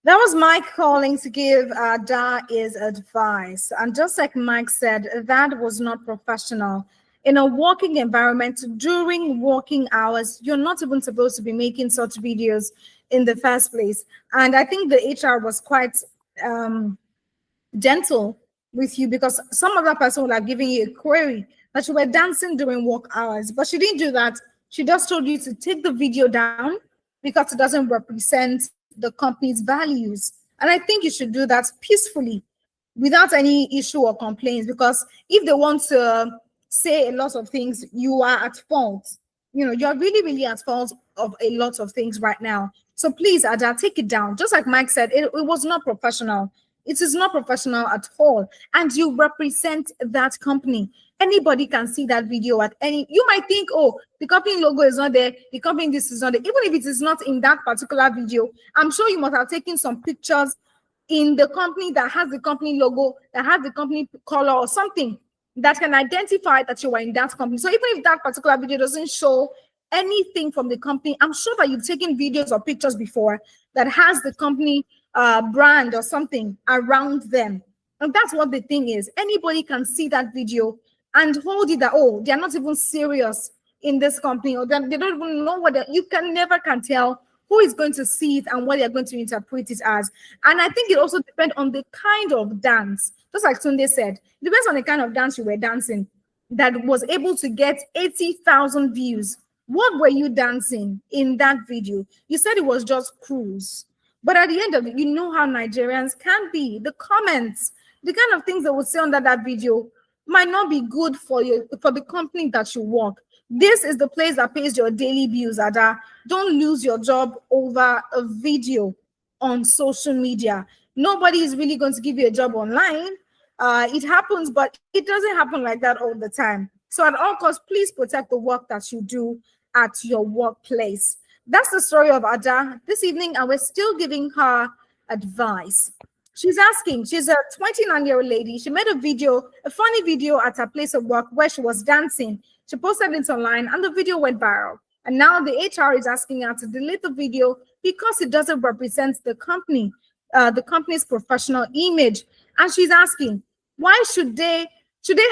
That was Mike calling to give Da his advice. And just like Mike said, that was not professional. In a working environment, during working hours, you're not even supposed to be making such videos in the first place. And I think the HR was quite gentle with you, because some other person would have given you a query that you were dancing during work hours, but she didn't do that. She just told you to take the video down because it doesn't represent the company's values. And I think you should do that peacefully without any issue or complaints, because if they want to say a lot of things, you are at fault. You're really, really at fault of a lot of things right now. So please, Ada, take it down. Just like Mike said, it was not professional. It is not professional at all. And you represent that company. Anybody can see that video at any. You might think, oh, the company logo is not there. The company this is not there. Even if it is not in that particular video, I'm sure you must have taken some pictures in the company that has the company logo, that has the company color or something that can identify that you are in that company. So even if that particular video doesn't show anything from the company, I'm sure that you've taken videos or pictures before that has the company brand or something around them. And that's what the thing is. Anybody can see that video and hold it that, oh, they're not even serious in this company, or they don't even know what you never can tell who is going to see it and what they're going to interpret it as. And I think it also depends on the kind of dance. Just like Tunde said, it depends on the kind of dance you were dancing that was able to get 80,000 views. What were you dancing in that video? You said it was just cruise. But at the end of it, you know how Nigerians can be. The comments, the kind of things they would say under that video might not be good for you, for the company that you work. This is the place that pays your daily bills, Ada. Don't lose your job over a video on social media. Nobody is really going to give you a job online. It happens, but it doesn't happen like that all the time. So at all costs, please protect the work that you do at your workplace. That's the story of Ada this evening, and we're still giving her advice. She's asking, she's a 29-year-old lady. She made a video, a funny video at her place of work where she was dancing. She posted it online and the video went viral. And now the HR is asking her to delete the video because it doesn't represent the company's professional image. And she's asking, why should they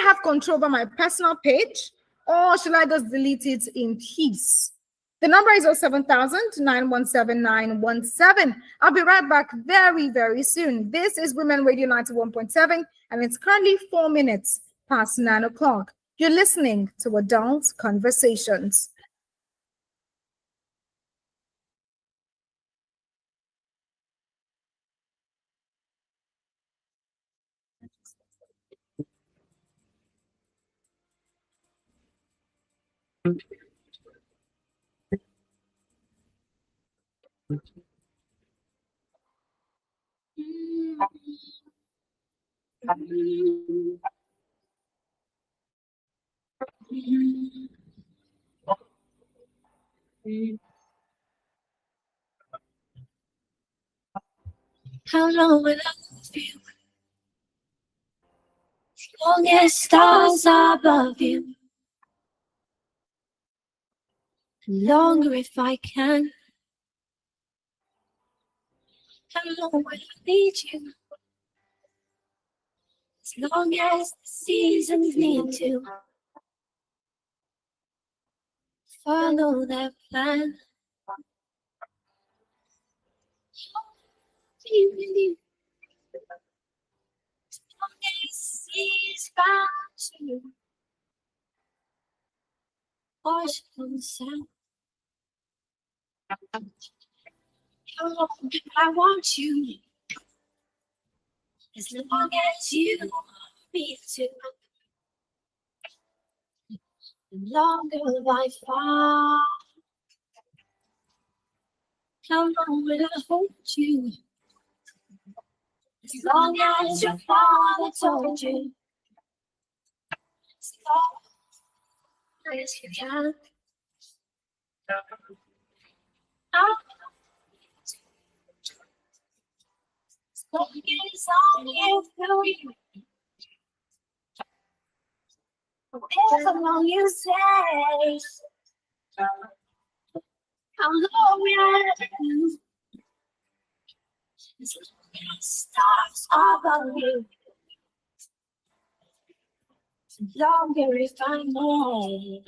have control over my personal page, or should I just delete it in peace? The number is 07000-917-917. I'll be right back very, very soon. This is Women Radio 91.7, and it's currently 4 minutes past 9 o'clock. You're listening to Adult Conversations. How long will I love you? As long as stars are above you. Longer if I can. How long will I need you? As long as the seasons need to follow that plan. Be with you. As long as seas bound to wash from sound. How long do I want you? As long as you want me to. The longer will I fall. How long will I hold you? As long as your father told you. As long as you can. As long as all you feel you. However long you say. How long will I do? As long as stars above you. Longer if I may.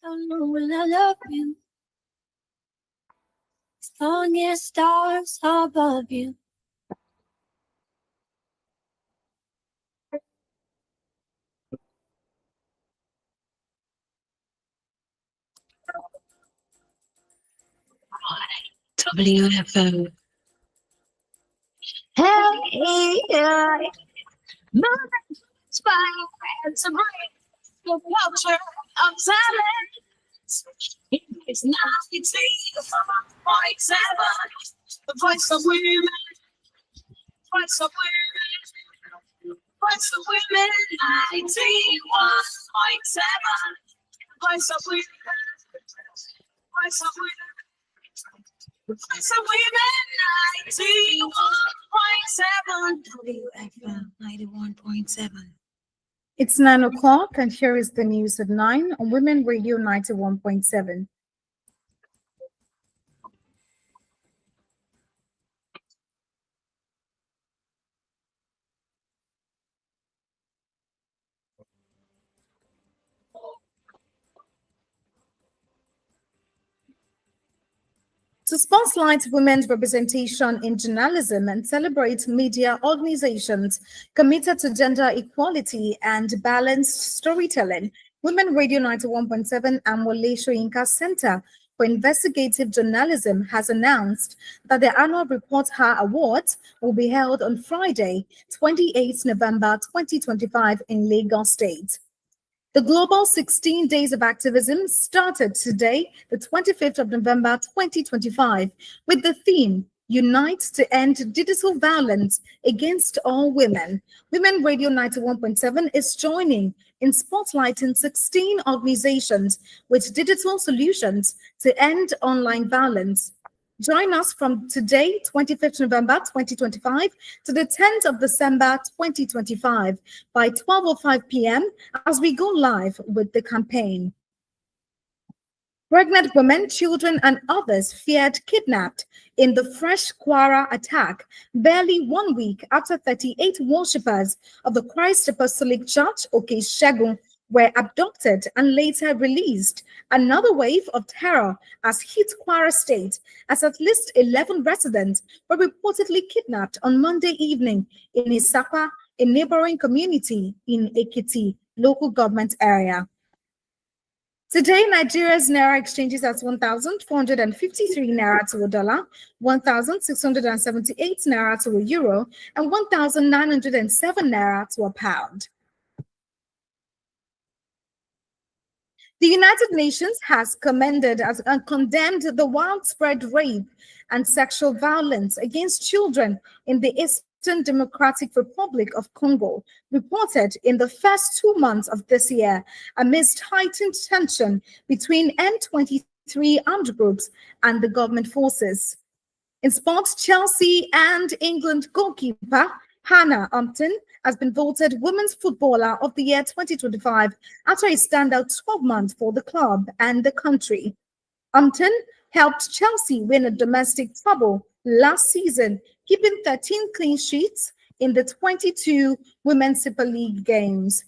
How long will I love you? As long as stars are above you. WFO. Hey, moving spine and some rain. The culture of silence. It's 92.7. The voice of women. Voice of women. Voice of women. 91.7. Voice of women. Voice of women. Voice of women. 91.7. WFM 91.7. It's 9 o'clock, and here is the news at 9 on Women Radio 91.7. To spotlight women's representation in journalism and celebrate media organizations committed to gender equality and balanced storytelling, Women Radio 91.7 and Wole Soyinka Center for Investigative Journalism has announced that the annual Report Her Awards will be held on Friday, 28 November 2025 in Lagos State. The global 16 days of activism started today, the 25th of November 2025, with the theme, Unite to End Digital Violence Against All Women. Women Radio 91.7 is joining in spotlighting 16 organizations with digital solutions to end online violence. Join us from today, 25th November 2025, to the 10th of December 2025 by 12:05 p.m. as we go live with the campaign. Pregnant women, children, and others feared kidnapped in the fresh Kwara attack, barely 1 week after 38 worshippers of the Christ Apostolic Church, Oke-Shegun, were abducted and later released. Another wave of terror has hit Kwara State as at least 11 residents were reportedly kidnapped on Monday evening in Isapa, a neighboring community in Ekiti local government area. Today, Nigeria's naira exchanges at 1,453 naira to a dollar, 1,678 naira to a euro, and 1,907 naira to a pound. The United Nations has commended and condemned the widespread rape and sexual violence against children in the Eastern Democratic Republic of Congo, reported in the first 2 months of this year, amidst heightened tension between M23 armed groups and the government forces. In sport, Chelsea and England goalkeeper Hannah Upton has been voted Women's Footballer of the Year 2025 after a standout 12 months for the club and the country. Upton helped Chelsea win a domestic treble last season, keeping 13 clean sheets in the 22 Women's Super League games.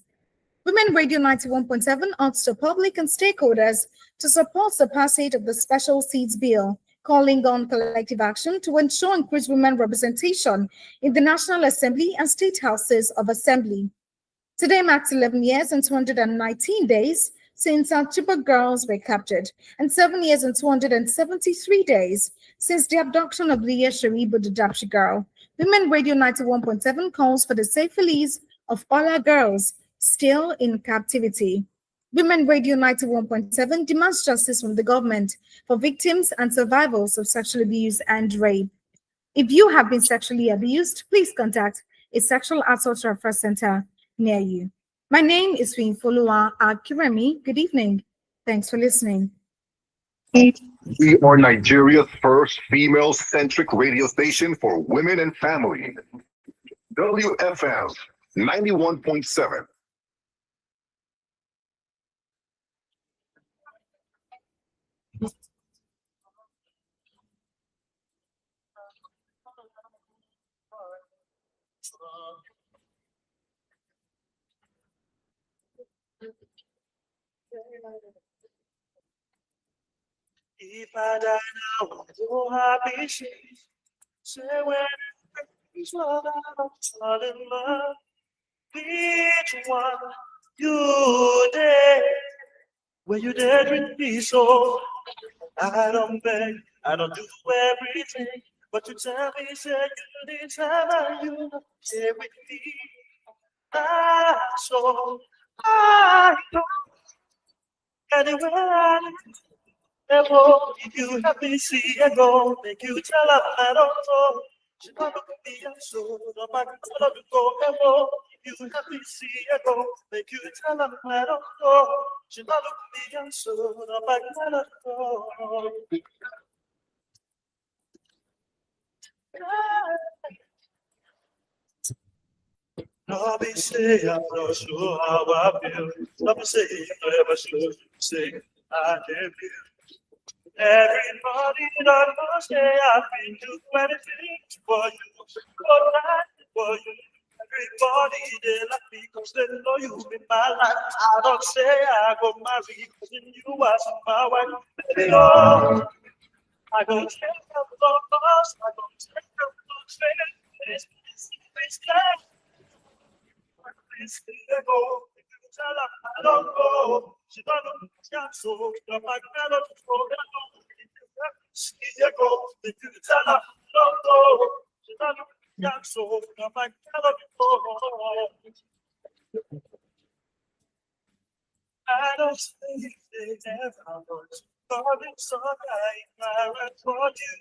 Women Radio 91.7 urged the public and stakeholders to support the passage of the Special Seats Bill, calling on collective action to ensure increased women representation in the National Assembly and State Houses of Assembly. Today marks 11 years and 219 days since our Chibok girls were captured, and 7 years and 273 days since the abduction of Leah Sharibu, the Dapchi girl. Women Radio 91.7 calls for the safe release of all our girls still in captivity. Women Radio 91.7 demands justice from the government for victims and survivors of sexual abuse and rape. If you have been sexually abused, please contact a sexual assault referral center near you. My name is Finfolua Akiremi. Good evening. Thanks for listening. We are Nigeria's first female-centric radio station for women and family. WFM 91.7. If I die now, I'm so happy. Say when it's love, I'm fall in love. Which one you did? When you did with me, so I don't beg, I don't do everything, but you tell me, say you need time and you stay with me. So I know anywhere I ever, if you have me see a go, make you tell her I don't know. She don't look at me and so no matter what I go ever. If you have me see a go, make you tell her I don't know. She don't look at me and so no matter what I go. No be say I'm not sure how I feel. No be say you never should say I can't feel. Everybody that knows say I've been do anything for you, all right for you. Everybody they like me because they know you in my life. I don't say I go marry because you are my wife. Baby, oh, I don't care about us. I don't care about faith. It's like it's go. If you tell her I don't go, she don't cancel. You're my kind of program. She go. If you tell her I don't go, she don't cancel. You're my kind of program. I don't think they never was. Calling so I read for you.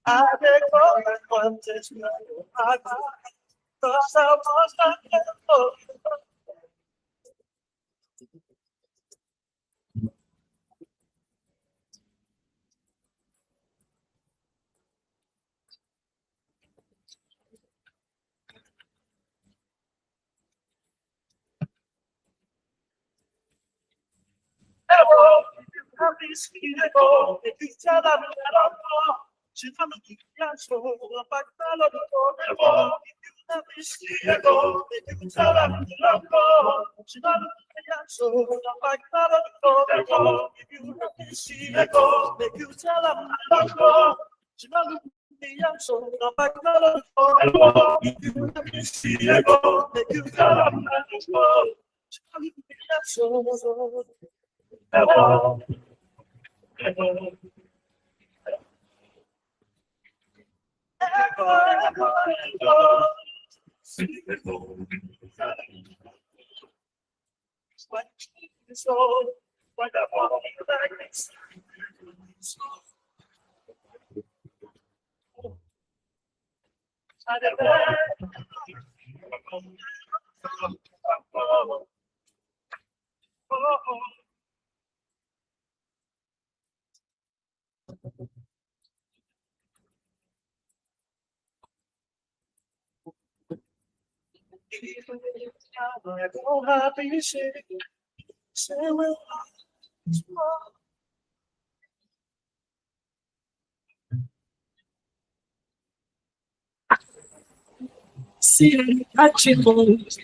I beg for my contest. I cause I was not there for you. If you tell them that I'm wrong, she's not looking at so back if you let me see it go, if you tell them that I'm wrong, she's not looking at so back if you let me see it go, if you tell them that I'm wrong, she's not looking at so back if you let me see it go, if you tell them that I'm wrong. See, catching bones.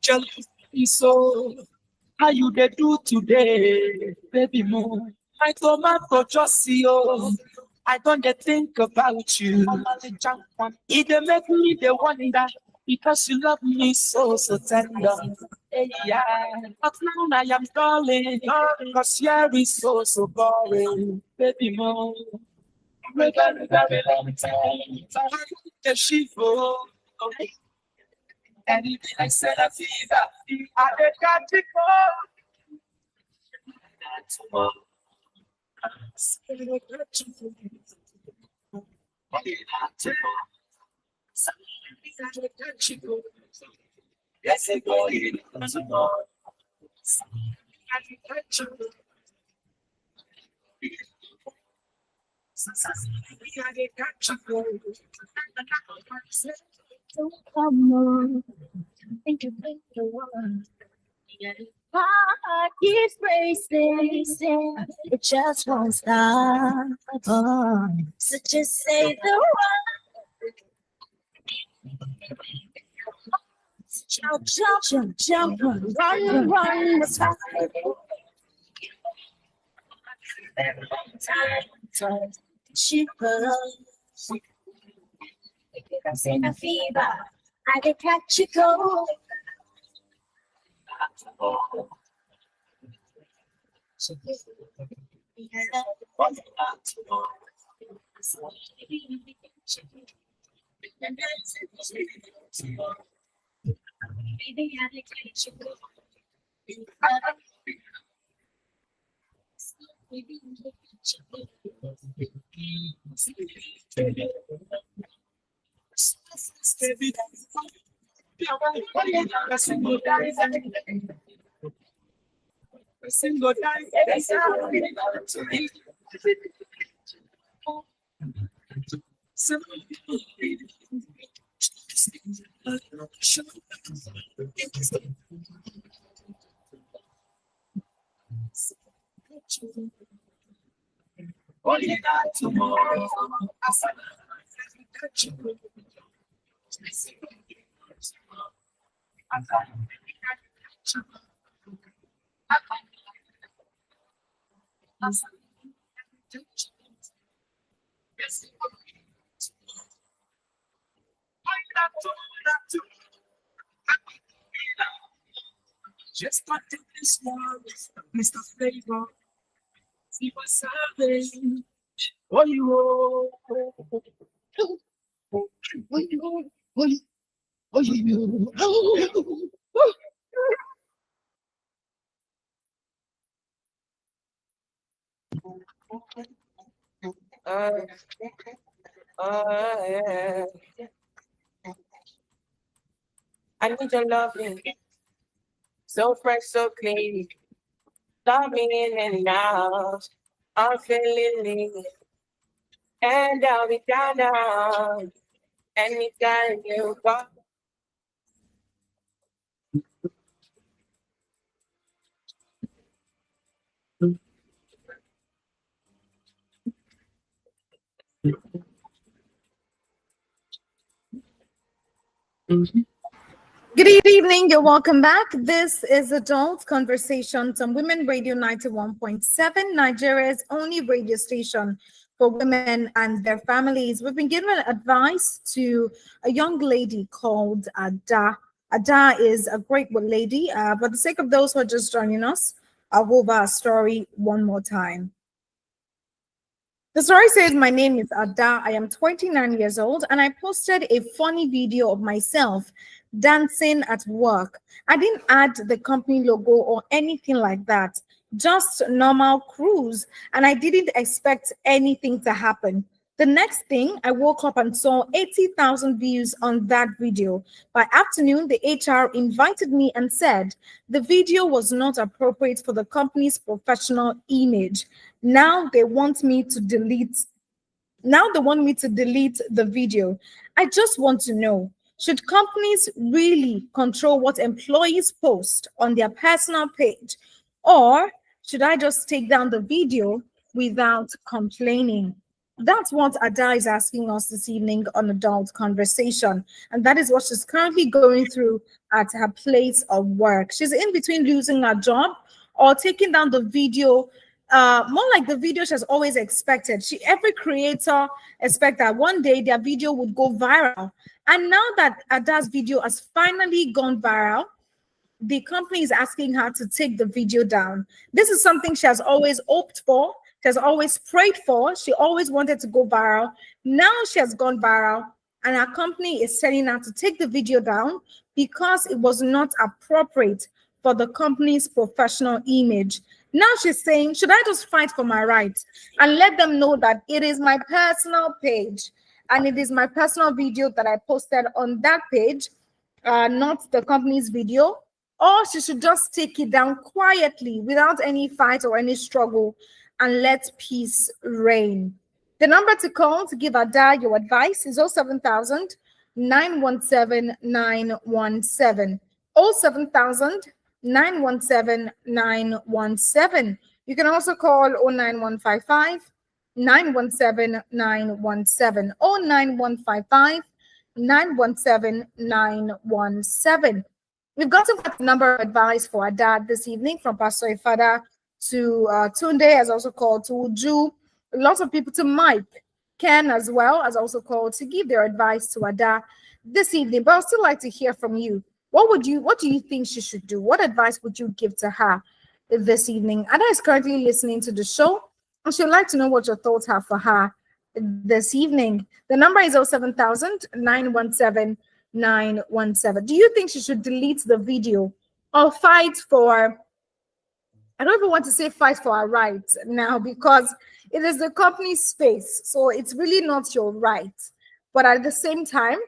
Jealousy, so how you dey do today, baby moon? My tomato just see you. I don't dey think about you. It dey make me dey wonder because you love me so tender. Hey, yeah. But now I am darling, because here is so boring, baby moon. Very long time. The shivo. And if I said a fever, I got to go. Yes, I go in. Heart keeps racing, it just won't stop. So just say the word. Jump, jump, jump, jump, run, run, it's fast. Time, she goes. I'm in a fever, I can catch you cold. Baby, I can catch you cold. Only that tomorrow, just got to this one, Mr. Flavor. See what's happening. Oh, you. Yeah. I need your loving, so fresh, so clean. Love me in and out. I'm feeling it, and I'll be down anytime you go. Good evening, you're welcome back. This is Adult Conversations on Women Radio 91.7, Nigeria's only radio station for women and their families. We've been given advice to a young lady called Ada. Ada is a great lady. For the sake of those who are just joining us, I'll go over our story one more time. The story says, my name is Ada. I am 29 years old, and I posted a funny video of myself dancing at work. I didn't add the company logo or anything like that, just normal cruise, and I didn't expect anything to happen. The next thing, I woke up and saw 80,000 views on that video. By afternoon, the HR invited me and said the video was not appropriate for the company's professional image. Now they want me to delete the video. I just want to know, should companies really control what employees post on their personal page, or should I just take down the video without complaining? That's what Ada is asking us this evening on Adult Conversation. And that is what she's currently going through at her place of work. She's in between losing her job or taking down the video, more like the video she has always expected. Every creator expects that one day their video would go viral. And now that Ada's video has finally gone viral, the company is asking her to take the video down. This is something she has always hoped for. She has always prayed for. She always wanted to go viral. Now she has gone viral, and our company is telling her to take the video down because it was not appropriate for the company's professional image. Now she's saying, should I just fight for my rights and let them know that it is my personal page and it is my personal video that I posted on that page, not the company's video? Or she should just take it down quietly without any fight or any struggle and let peace reign. The number to call to give Ada your advice is 07000 917 917. 07000 917 917. You can also call 09155 917 917. 09155 917 917. We've got a number of advice for Ada this evening, from Pastor Ifada to Thurdays, has also called, to Uju, lots of people, to Mike. Ken as well has also called to give their advice to Ada this evening. But I'd still like to hear from you. What do you think she should do? What advice would you give to her this evening? Ada is currently listening to the show, and she'd like to know what your thoughts are for her this evening. The number is 07000 917 917. Do you think she should delete the video or fight for, I don't even want to say fight for her rights now, because it is the company's space, so it's really not your right. But at the same time,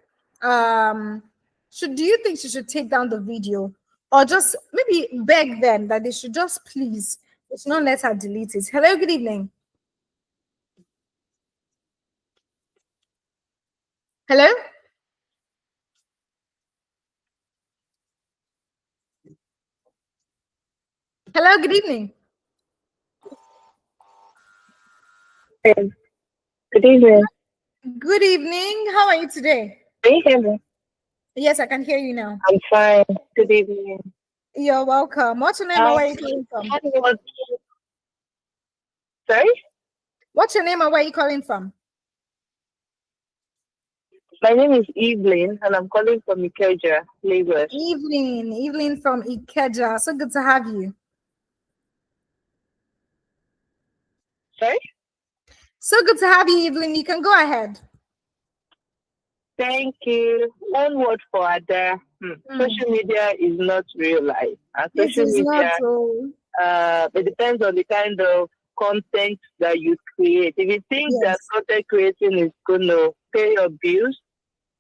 do you think she should take down the video, or just maybe beg them that they should just please, it's not let her delete it? Hello, good evening. Hello? Hello, good evening. Good evening. Good evening. How are you today? Can you hear me? Yes, I can hear you now. I'm fine. Good evening. You're welcome. What's your name and where are you calling from? Sorry? What's your name and where are you calling from? My name is Evelyn, and I'm calling from Ikeja, Lagos. Evelyn from Ikeja. So good to have you. Sorry? So good to have you, Evelyn. You can go ahead. Thank you. One word for Ada. Social media is not real life. And social media, it depends on the kind of content that you create. If you think that content creating is going to pay your bills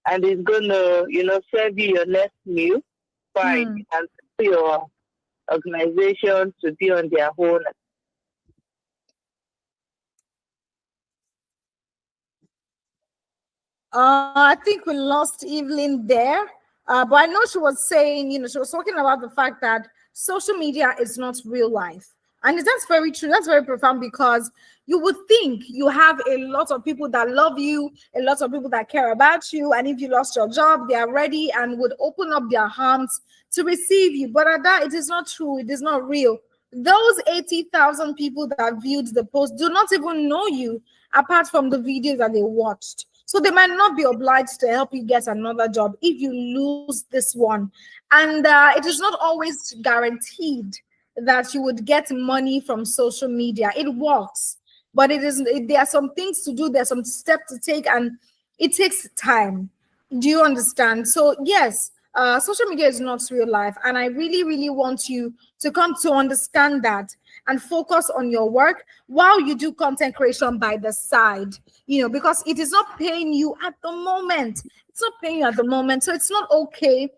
and is going to, serve you your next meal, fine. And your organization to be on their own. I think we lost Evelyn there. But I know she was saying, she was talking about the fact that social media is not real life. And that's very true. That's very profound, because you would think you have a lot of people that love you, a lot of people that care about you. And if you lost your job, they are ready and would open up their arms to receive you. But at that, it is not true. It is not real. Those 80,000 people that viewed the post do not even know you. apart from the videos that they watched. So they might not be obliged to help you get another job if you lose this one. And it is not always guaranteed that you would get money from social media. It works, but there are some things to do, there's some steps to take, and it takes time. Do you understand? So yes, social media is not real life, and I really, really want you to come to understand that and focus on your work while you do content creation by the side, because it is not paying you at the moment. It's not paying you at the moment, so it's not okay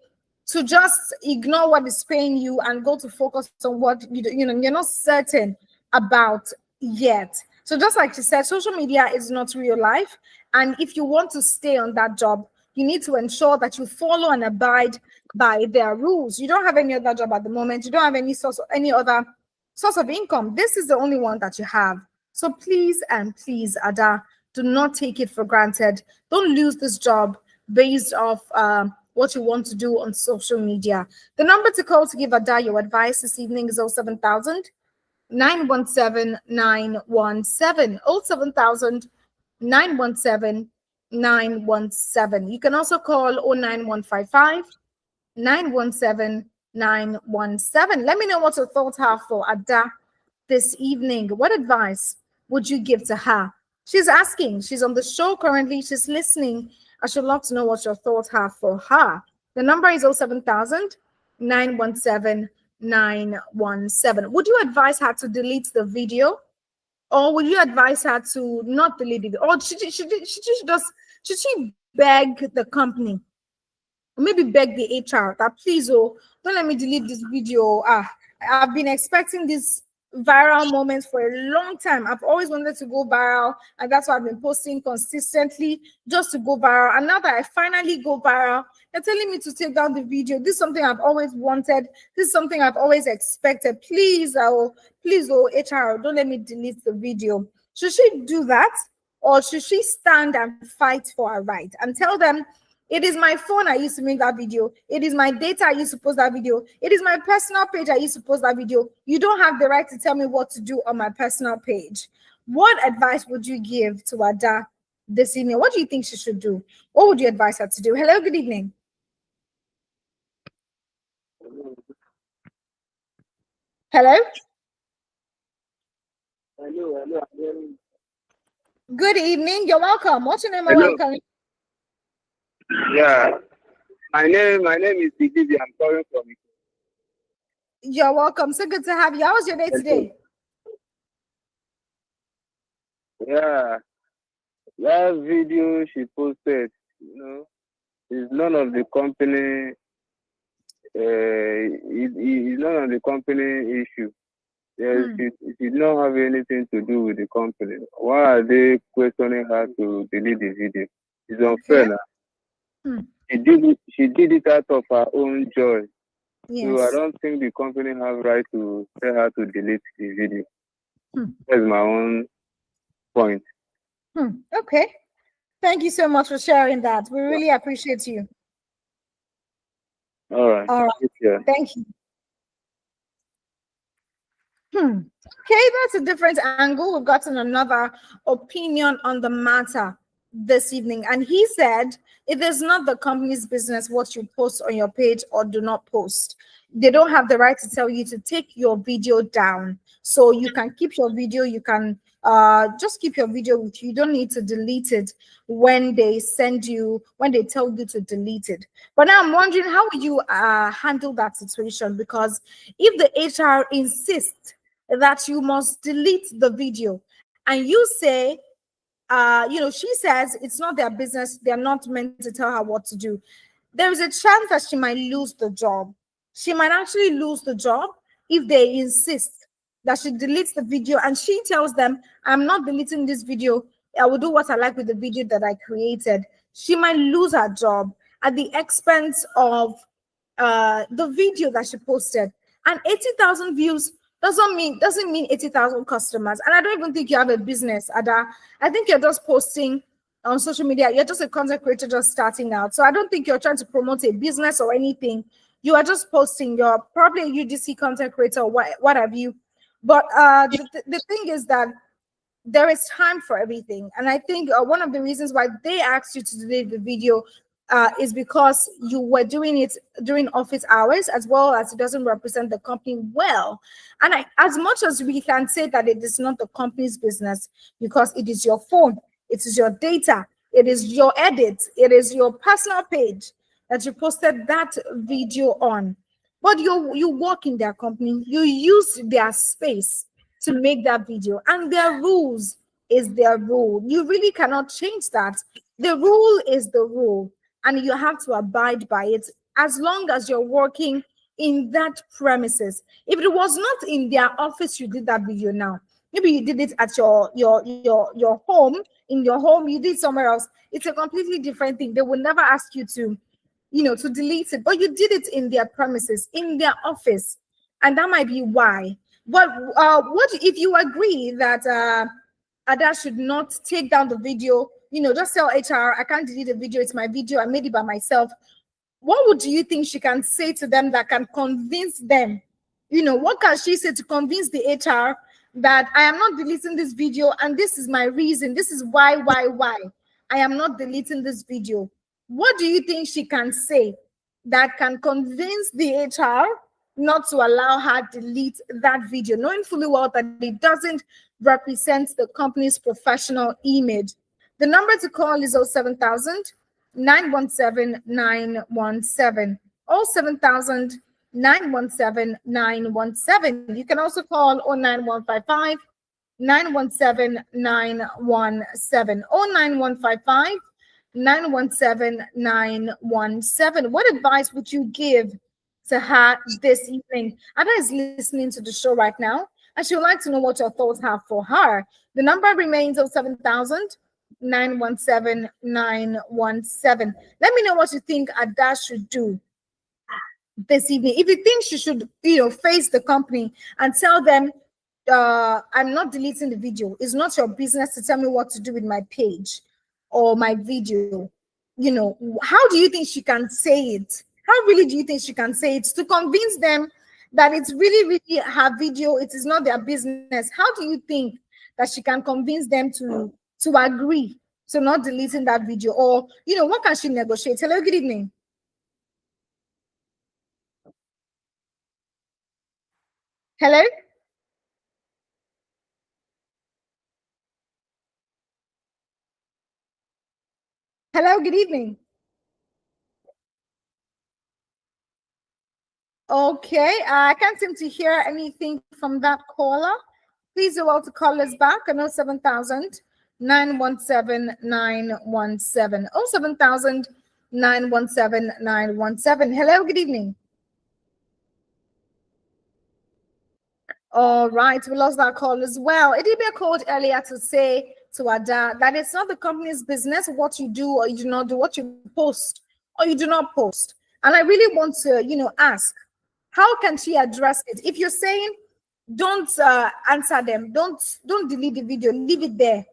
to just ignore what is paying you and go to focus on what you're not certain about yet. So just like she said, social media is not real life, and if you want to stay on that job, you need to ensure that you follow and abide by their rules. You don't have any other job at the moment. You don't have any other source of income. This is the only one that you have. So please and please, Ada, do not take it for granted. Don't lose this job based off what you want to do on social media. The number to call to give Ada your advice this evening is 07000 917 917. 07000 917 917. You can also call 09155 917 917. Let me know what your thoughts are for Ada this evening. What advice would you give to her? She's asking, she's on the show currently, she's listening. I should love to know what your thoughts are for her. The number is 07000 917 917. Would you advise her to delete the video? Or will you advise her to not delete it? Or should she beg the company? Or maybe beg the HR that please, don't let me delete this video. I've been expecting this viral moments for a long time. I've always wanted to go viral, and that's why I've been posting consistently just to go viral. And now that I finally go viral, they're telling me to take down the video. This is something I've always wanted. This is something I've always expected. Please, HR, don't let me delete the video. Should she do that, or should she stand and fight for her right and tell them, it is my phone I used to make that video. It is my data I used to post that video. It is my personal page I used to post that video. You don't have the right to tell me what to do on my personal page. What advice would you give to Ada this evening? What do you think she should do? What would you advise her to do? Hello, good evening. Hello? Hello. Good evening. You're welcome. What's your name? Welcome. Yeah, my name is Bigibi. I'm calling from. You're welcome. So good to have you. How was your day today? Yeah, last video she posted, is none of the company. It's none of the company issue. Yes, it did not have anything to do with the company. Why are they questioning her to delete the video? It's unfair now. She did it out of her own joy. Yes. So I don't think the company have right to tell her to delete the video. That's my own point. Okay. Thank you so much for sharing that. We really appreciate you. All right. All right. Thank you. Okay, that's a different angle. We've gotten another opinion on the matter this evening. And he said, it is not the company's business what you post on your page or do not post. They don't have the right to tell you to take your video down. So you can keep your video. You can just keep your video with you. You don't need to delete it when they tell you to delete it. But now I'm wondering, how will you handle that situation? Because if the HR insists that you must delete the video and you say, she says it's not their business, they're not meant to tell her what to do, there is a chance that she might lose the job. She might actually lose the job if they insist that she deletes the video and she tells them, I'm not deleting this video. I will do what I like with the video that I created. She might lose her job at the expense of the video that she posted. And 80,000 views doesn't mean 80,000 customers. And I don't even think you have a business, Ada. I think you're just posting on social media. You're just a content creator just starting out. So I don't think you're trying to promote a business or anything. You are just posting. You're probably a UGC content creator or what have you. But the thing is that there is time for everything. And I think one of the reasons why they asked you to delete the video is because you were doing it during office hours, as well as it doesn't represent the company well. And as much as we can say that it is not the company's business, because it is your phone, it is your data, it is your edit, it is your personal page that you posted that video on. But you work in their company, you use their space to make that video, and their rules is their rule. You really cannot change that. The rule is the rule, and you have to abide by it as long as you're working in that premises. If it was not in their office you did that video, now maybe you did it at your home, in your home, you did somewhere else, it's a completely different thing. They will never ask you to to delete it, but you did it in their premises, in their office, and that might be why. But what if you agree that Ada should not take down the video, just tell HR, I can't delete the video, it's my video, I made it by myself. What you think she can say to them that can convince them? What can she say to convince the HR that I am not deleting this video, and this is my reason, this is why I am not deleting this video? What do you think she can say that can convince the HR not to allow her delete that video, knowing fully well that it doesn't represent the company's professional image? The number to call is 07000 917 917. 07000 917 917. You can also call 09155 917 917. 09155 917 917. What advice would you give to her this evening? Ada is listening to the show right now, and she would like to know what your thoughts are for her. The number remains 07000 917 917. Let me know what you think Ada should do this evening. If you think she should, face the company and tell them, I'm not deleting the video. It's not your business to tell me what to do with my page or my video. How do you think she can say it? How really do you think she can say it to convince them that it's really her video, it is not their business? How do you think that she can convince them to agree to not deleting that video? Or what can she negotiate? Hello, good evening. Hello. Hello, good evening. Okay, I can't seem to hear anything from that caller. Please do well to call us back on 07000 917 917. 07000 917 917. Hello, good evening. All right, we lost that call as well. Idibia called earlier to say to Ada that it's not the company's business what you do or you do not do, what you post or you do not post. And I really want to, ask, how can she address it? If you're saying don't answer them, don't delete the video, leave it there,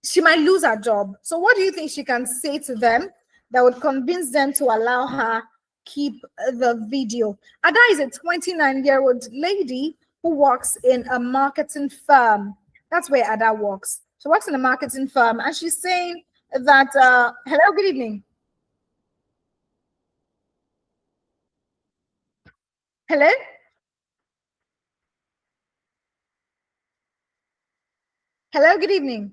she might lose her job. So what do you think she can say to them that would convince them to allow her keep the video? Ada is a 29-year-old lady who works in a marketing firm. That's where Ada works. She works in a marketing firm, and she's saying that, hello, good evening. Hello? Hello, good evening.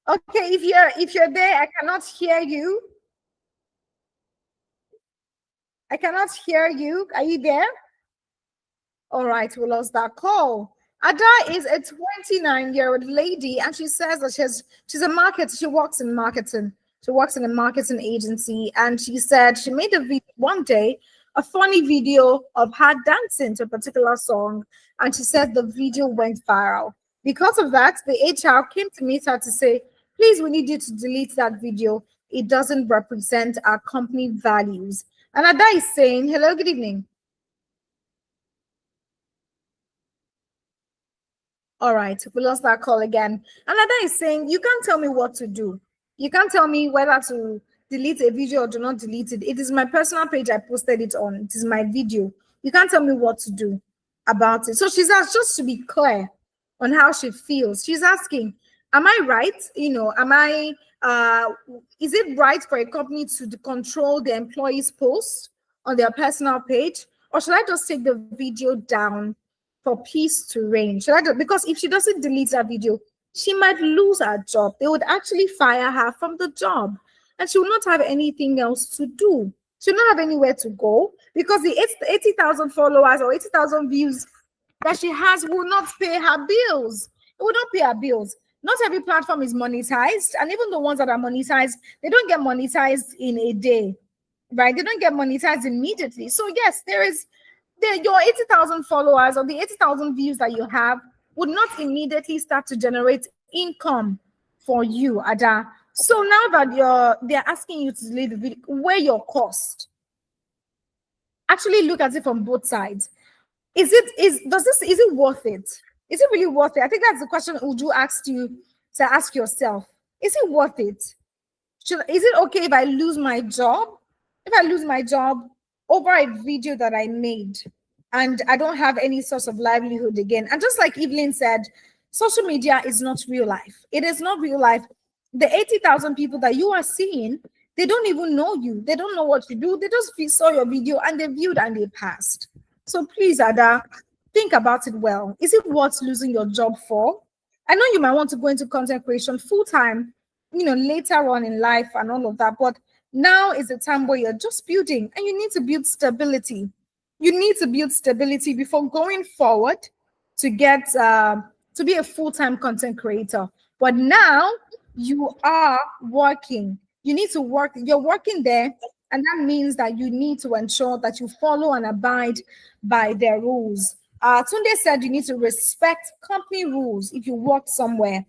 Okay, if you're there, I cannot hear you. I cannot hear you. Are you there? All right, we lost that call. Ada is a 29-year-old lady, and she says that she's a marketer. She works in marketing. She works in a marketing agency, and she said she made a video one day, a funny video of her dancing to a particular song, and she said the video went viral. Because of that, the HR came to meet her to say, please, we need you to delete that video. It doesn't represent our company values. And Ada is saying, hello, good evening. All right, we lost that call again. And Ada is saying, you can't tell me what to do. You can't tell me whether to delete a video or do not delete it. It is my personal page I posted it on. It is my video. You can't tell me what to do about it. So she's asked, just to be clear on how she feels. She's asking, am I right? Is it right for a company to control the employee's post on their personal page? Or should I just take the video down for peace to reign? Because if she doesn't delete that video, she might lose her job. They would actually fire her from the job, and she will not have anything else to do. She will not have anywhere to go, because the 80,000 followers or 80,000 views that she has will not pay her bills. It will not pay her bills. Not every platform is monetized, and even the ones that are monetized, they don't get monetized in a day, right? They don't get monetized immediately. So yes, your 80,000 followers or the 80,000 views that you have would not immediately start to generate income for you, Ada. So now that they're asking you to delete the video, weigh your cost. Actually look at it from both sides. Is it worth it? Is it really worth it? I think that's the question Uju asked you to ask yourself. Is it worth it? Is it okay if I lose my job? If I lose my job over a video that I made and I don't have any source of livelihood again? And just like Evelyn said, social media is not real life. It is not real life. The 80,000 people that you are seeing, they don't even know you. They don't know what you do. They just saw your video and they viewed and they passed. So please, Ada, think about it well. Is it worth losing your job for? I know you might want to go into content creation full-time, later on in life and all of that, but now is the time where you're just building, and you need to build stability. You need to build stability before going forward to get to be a full-time content creator. But now you are working. You need to work. You're working there, and that means that you need to ensure that you follow and abide by their rules. Tunde said you need to respect company rules if you work somewhere,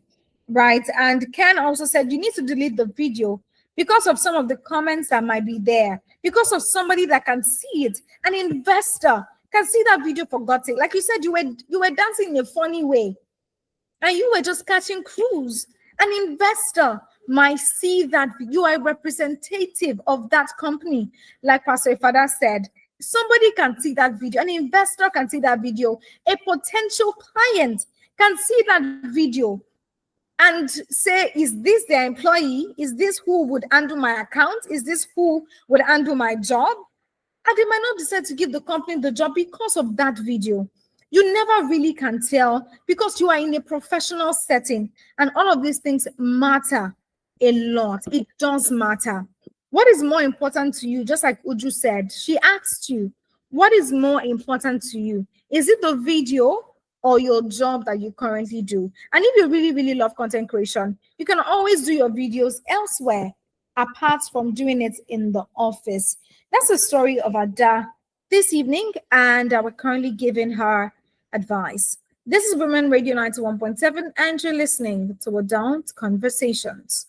right? And Ken also said you need to delete the video because of some of the comments that might be there, because of somebody that can see it. An investor can see that video, forgot it. Like you said, you were dancing in a funny way, and you were just catching cruise. An investor might see that you are a representative of that company. Like Pastor Ifada said, somebody can see that video. An investor can see that video. A potential client can see that video and say, is this their employee? Is this who would handle my account? Is this who would handle my job? And they might not decide to give the company the job because of that video. You never really can tell, because you are in a professional setting, and all of these things matter a lot. It does matter. What is more important to you? Just like Uju said, she asked you, what is more important to you? Is it the video or your job that you currently do? And if you really, really love content creation, you can always do your videos elsewhere apart from doing it in the office. That's the story of Ada this evening, and we're currently giving her advice. This is Women Radio 91.7, and you're listening to Adult Conversations.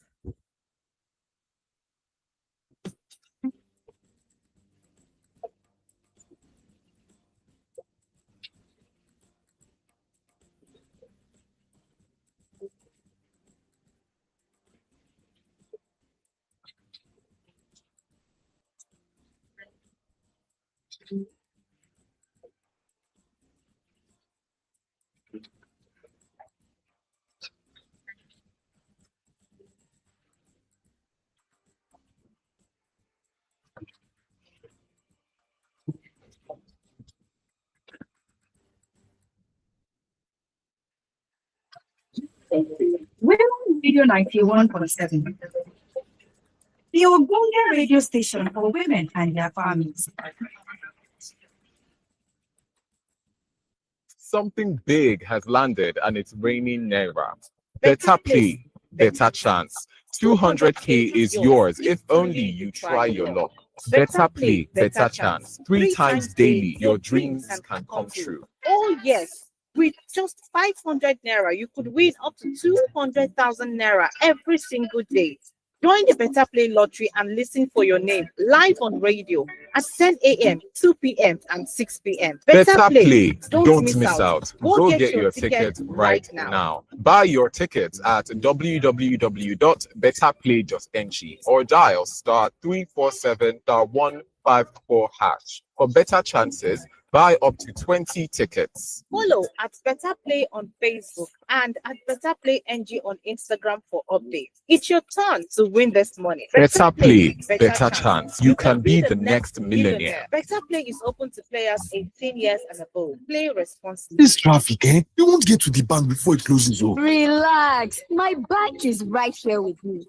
Women Radio 91.7. The Ogbonge radio station for women and their families. Something big has landed and it's raining Naira. Better play, better chance. 200K is yours if only you try your luck. Better play, better chance. 3 times daily, your dreams can come true. Oh, yes. With just 500 Naira, you could win up to 200,000 Naira every single day. Join the Better Play Lottery and listen for your name live on radio at 10 a.m., 2 p.m., and 6 p.m. Better play. Don't miss out. Go get your ticket right now. Buy your tickets at www.betterplay.ng or dial *347*154# for better chances, Buy up to 20 tickets. Follow at Better Play on Facebook and at Better Play NG on Instagram for updates. It's your turn to win this money. Better play, better chance. You can be the next millionaire. Better Play is open to players 18 years and above. Play responsibly. This traffic, eh? You won't get to the bank before it closes. Oh. Relax. My bank is right here with me.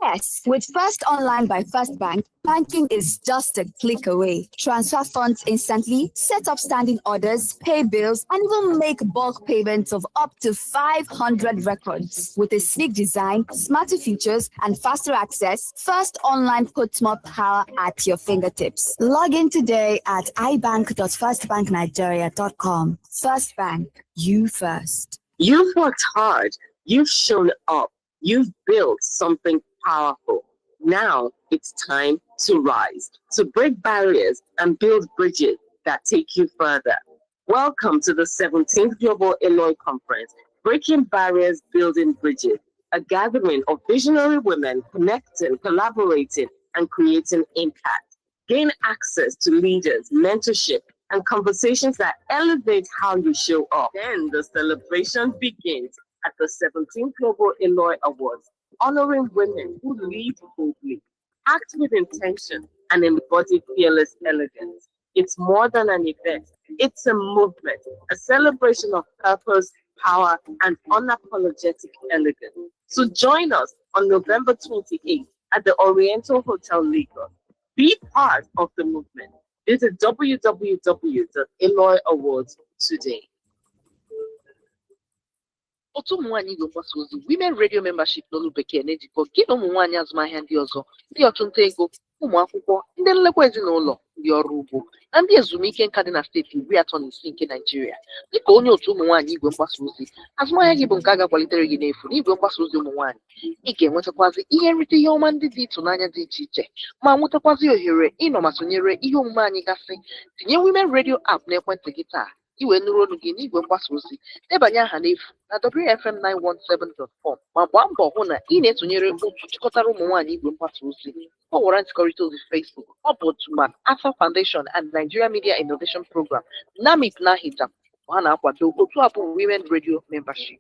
Yes, with First Online by First Bank, banking is just a click away. Transfer funds instantly, set up standing orders, pay bills, and even make bulk payments of up to 500 records. With a sleek design, smarter features, and faster access, First Online puts more power at your fingertips. Log in today at ibank.firstbanknigeria.com. First Bank, you first. You've worked hard. You've shown up. You've built something powerful. Now it's time to rise, to break barriers and build bridges that take you further. Welcome to the 17th Global Eloy Conference, Breaking Barriers, Building Bridges, a gathering of visionary women connecting, collaborating, and creating impact. Gain access to leaders, mentorship, and conversations that elevate how you show up. Then the celebration begins at the 17th Global Eloy Awards, honoring women who lead boldly, act with intention, and embody fearless elegance. It's more than an event. It's a movement, a celebration of purpose, power, and unapologetic elegance. So join us on November 28th at the Oriental Hotel, Lagos. Be part of the movement. Visit www.eloyawards today. Otu ụmụnwaanyị Igbo mgbasa ozi Women Radio Membership n'olu bekee na-ejikọ gị na ụmụnwaanyị azụmahịa ndị ọzọ, ndị ọchụnta ego, ụmụ akwụkwọ, ndị nlekwa ezinụlọ, ndị ọrụ ugbo, na ndị ezumike nka dị na steeti 36 nke Naịjirịa. Dịka onye otu ụmụnwaanyị Igwe mgbasa ozi, azụmahịa gị bụ nke a ga-akwalitere gị n'efu n'igwe mgbasa ozi ụmụnwaanyị. Ị ga-enwetakwazi ihe nrite ihe ọma ndị dị ịtụnanya dị iche iche, ma nwetakwazi ohere ịnọ ma sonyere ihe omume anyị gasị. Tinye Women Radio app n'ekwentị gị taa. Iwe nụrụ olu gị n'igwe mgbasa ozi, debanye aha n'efu na wfm917.com ma gbaa mbọ hụ na ị na-etụnyere otu chịkọtara ụmụ nwaanyị igwe mgbasa ozi. Ọ nwere ntịkọrịta ozi Facebook, ọ bụ otu ma AFA Foundation and Nigeria Media Innovation Program NAMIP na-ahịta ha na-akwado otu abụ Women Radio Membership.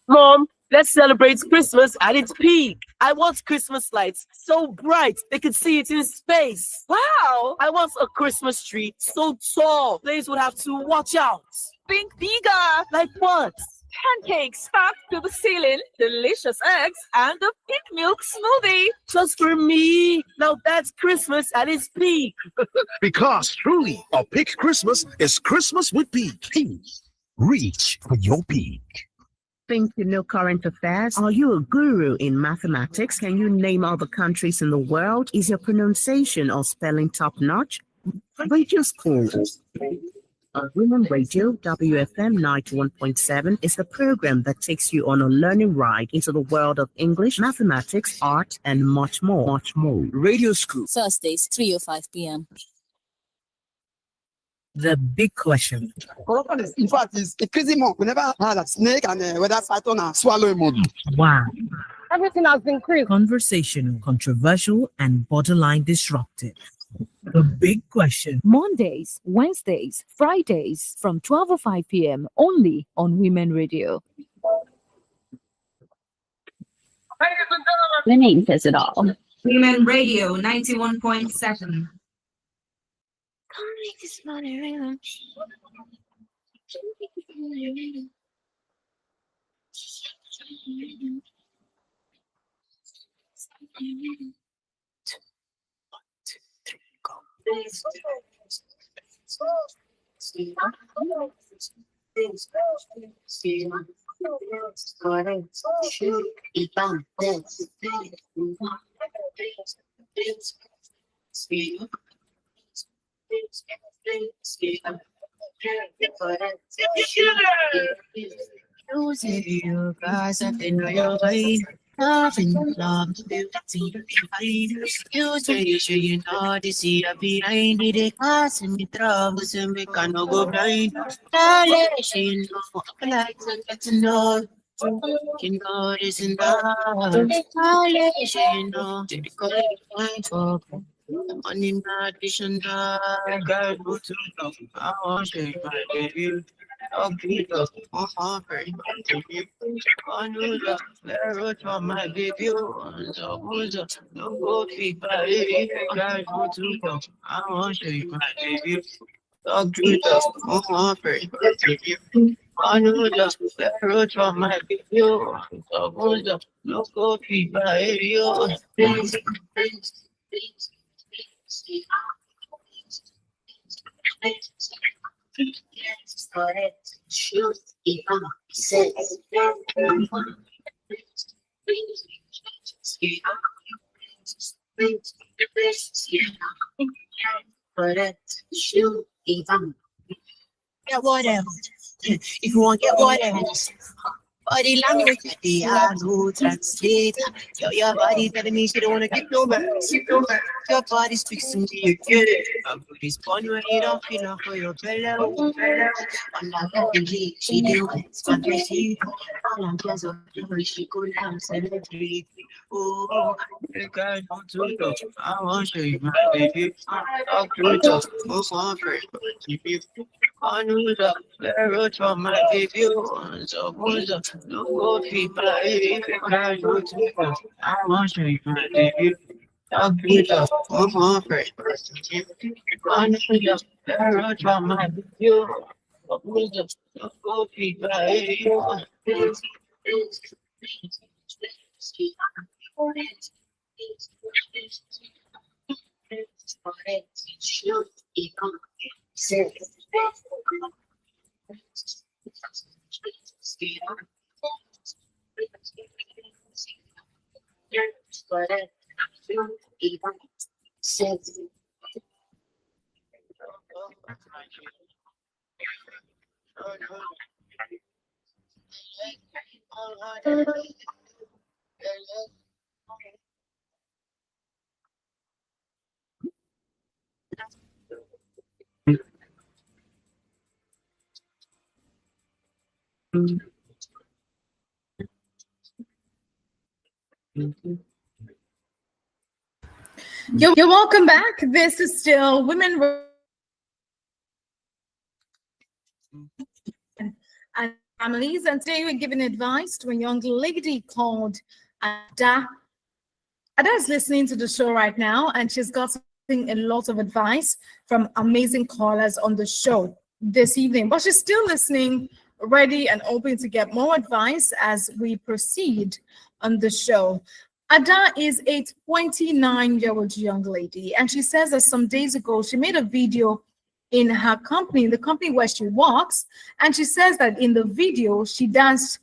Mom, let's celebrate Christmas at its peak. I want Christmas lights so bright they could see it in space. Wow! I want a Christmas tree so tall players would have to watch out. Think bigger! Like what? Pancakes stuck to the ceiling, delicious eggs, and a pink milk smoothie. Just for me. Now that's Christmas at its peak. Because truly, a peak Christmas is Christmas with peak. Reach for your peak. Think you know current affairs? Are you a guru in mathematics? Can you name all the countries in the world? Is your pronunciation or spelling top-notch? Radio School. On Women Radio, WFM 91.7 is the program that takes you on a learning ride into the world of English, mathematics, art, and much more. Radio School. Thursdays, 3:05 p.m. The big question. In fact, it's increasing more. We never had a snake and whether python and swallow more. Wow. Everything has increased. Conversational, controversial, and borderline disruptive. The big question. Mondays, Wednesdays, Fridays from 12:05 p.m. only on Women Radio. The name says it all. Women Radio 91.7. This morning, rhythm. You guys have been your way. Nothing love to be you say you know this is a behind the class and the troubles and we can go blind. You know, like to get to know. You know, this and that. You know, to the Money not addition, girl, go to love. I want to shake my baby. I'll be love, very much of you. I know love, there for my baby. So who's up? No go feed my baby. Girl, go to love. I want to shake my baby. I'll be love, very much of you. I know love, there for my baby. So who's up? No go feed my baby. For it, shoot, even says, for it, shoot, even. Get whatever. If you want, get whatever. Body language, the who translate. Your body telling me she don't wanna get no back. Your body speaks to me, you get it. I'm pretty spun when you don't feel no for your fellow. I'm not that she do it. Spun to see. All I'm just a she could have celebrate. Oh, the guy want to go. I want to show you my baby. Talk to it up. Most on first. I knew that. There for my baby. So who's up? No go feed my baby. I want to go. I want to show you my baby. Talk to it up. Most on first. I knew that. There for my baby. So who's up? No go feed my baby. You're welcome back. This is still Women and Families, and today we're giving advice to a young lady called Ada. Ada is listening to the show right now, and she's gotten a lot of advice from amazing callers on the show this evening. But she's still listening, ready and open to get more advice as we proceed on the show. Ada is a 29-year-old young lady, and she says that some days ago she made a video in her company, the company where she works, and she says that in the video she danced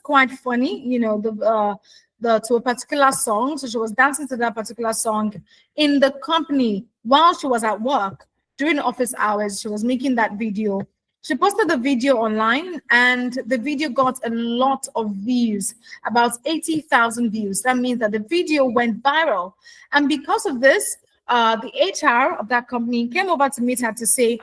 quite funny, you know, to a particular song. So she was dancing to that particular song in the company while she was at work during office hours. She was making that video. She posted the video online, and the video got a lot of views, about 80,000 views. That means that the video went viral. And because of this, the HR of that company came over to meet her to say,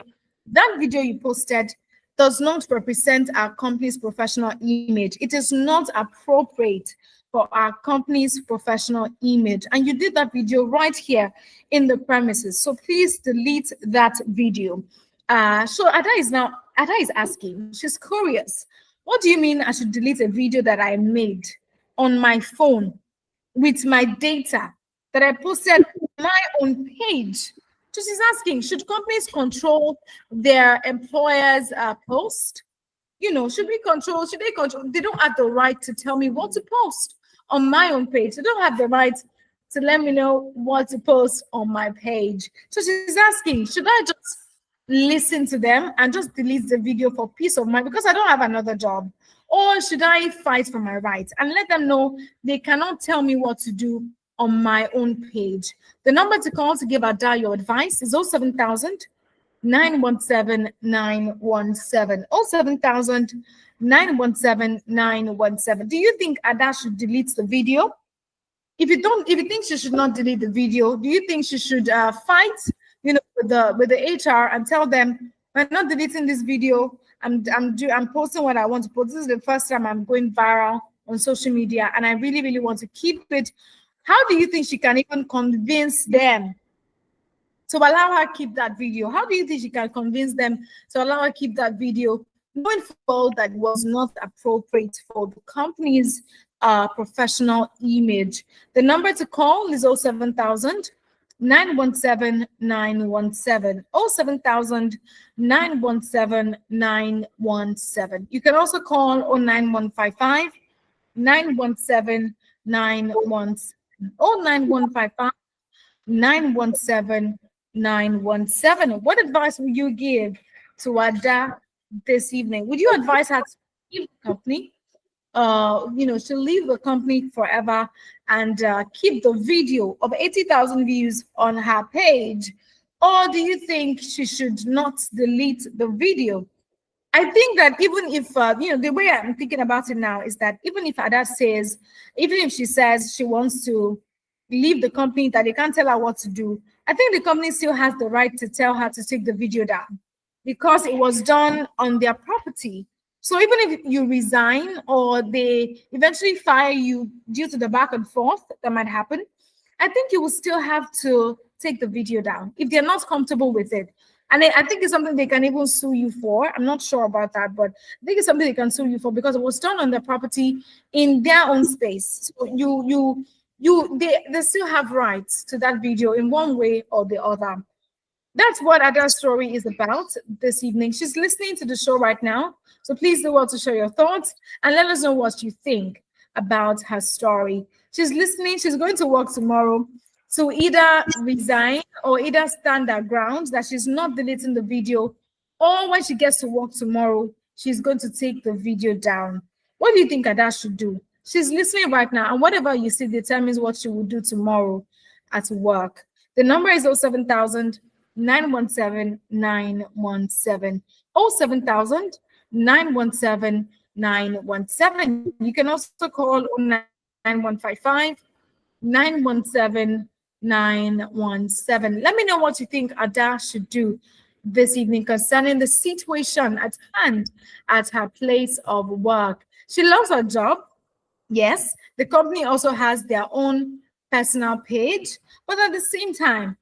that video you posted does not represent our company's professional image. It is not appropriate for our company's professional image. And you did that video right here in the premises. So please delete that video. So Ada is asking, she's curious. What do you mean I should delete a video that I made on my phone with my data that I posted on my own page? So she's asking, should companies control their employers' post? You know, should they control? They don't have the right to tell me what to post on my own page. They don't have the right to let me know what to post on my page. So she's asking, should I just listen to them and just delete the video for peace of mind because I don't have another job? Or should I fight for my rights and let them know they cannot tell me what to do on my own page? The number to call to give Ada your advice is 07000 917 917. 07000 917 917. Do you think Ada should delete the video? If you think she should not delete the video, do you think she should fight, you know, with the HR and tell them, I'm not deleting this video. I'm posting what I want to post. This is the first time I'm going viral on social media, and I really, really want to keep it. How do you think she can even convince them to allow her keep that video? How do you think she can convince them to allow her keep that video, knowing full that it was not appropriate for the company's professional image? The number to call is 07000 917 917 07000 917 917. You can also call 09155 917 917 09155 917 917. What advice would you give to Ada this evening? Would you advise her to leave the company? To leave the company forever and keep the video of 80,000 views on her page? Or do you think she should not delete the video? I think that even if, the way I'm thinking about it now is that even if Ada says, even if she says she wants to leave the company, that they can't tell her what to do, I think the company still has the right to tell her to take the video down because it was done on their property. So even if you resign or they eventually fire you due to the back and forth that might happen, I think you will still have to take the video down if they're not comfortable with it. And I think it's something they can even sue you for. I'm not sure about that, but I think it's something they can sue you for because it was done on their property in their own space. So they still have rights to that video in one way or the other. That's what Ada's story is about this evening. She's listening to the show right now. So please do well to share your thoughts and let us know what you think about her story. She's listening. She's going to work tomorrow to either resign or either stand her ground that she's not deleting the video, or when she gets to work tomorrow, she's going to take the video down. What do you think Ada should do? She's listening right now, and whatever you see determines what she will do tomorrow at work. The number is 07000 917 917 07000 917 917. You can also call 9155 917 917. Let me know what you think Ada should do this evening concerning the situation at hand at her place of work. She loves her job. Yes, the company also has their own personal page, but at the same time,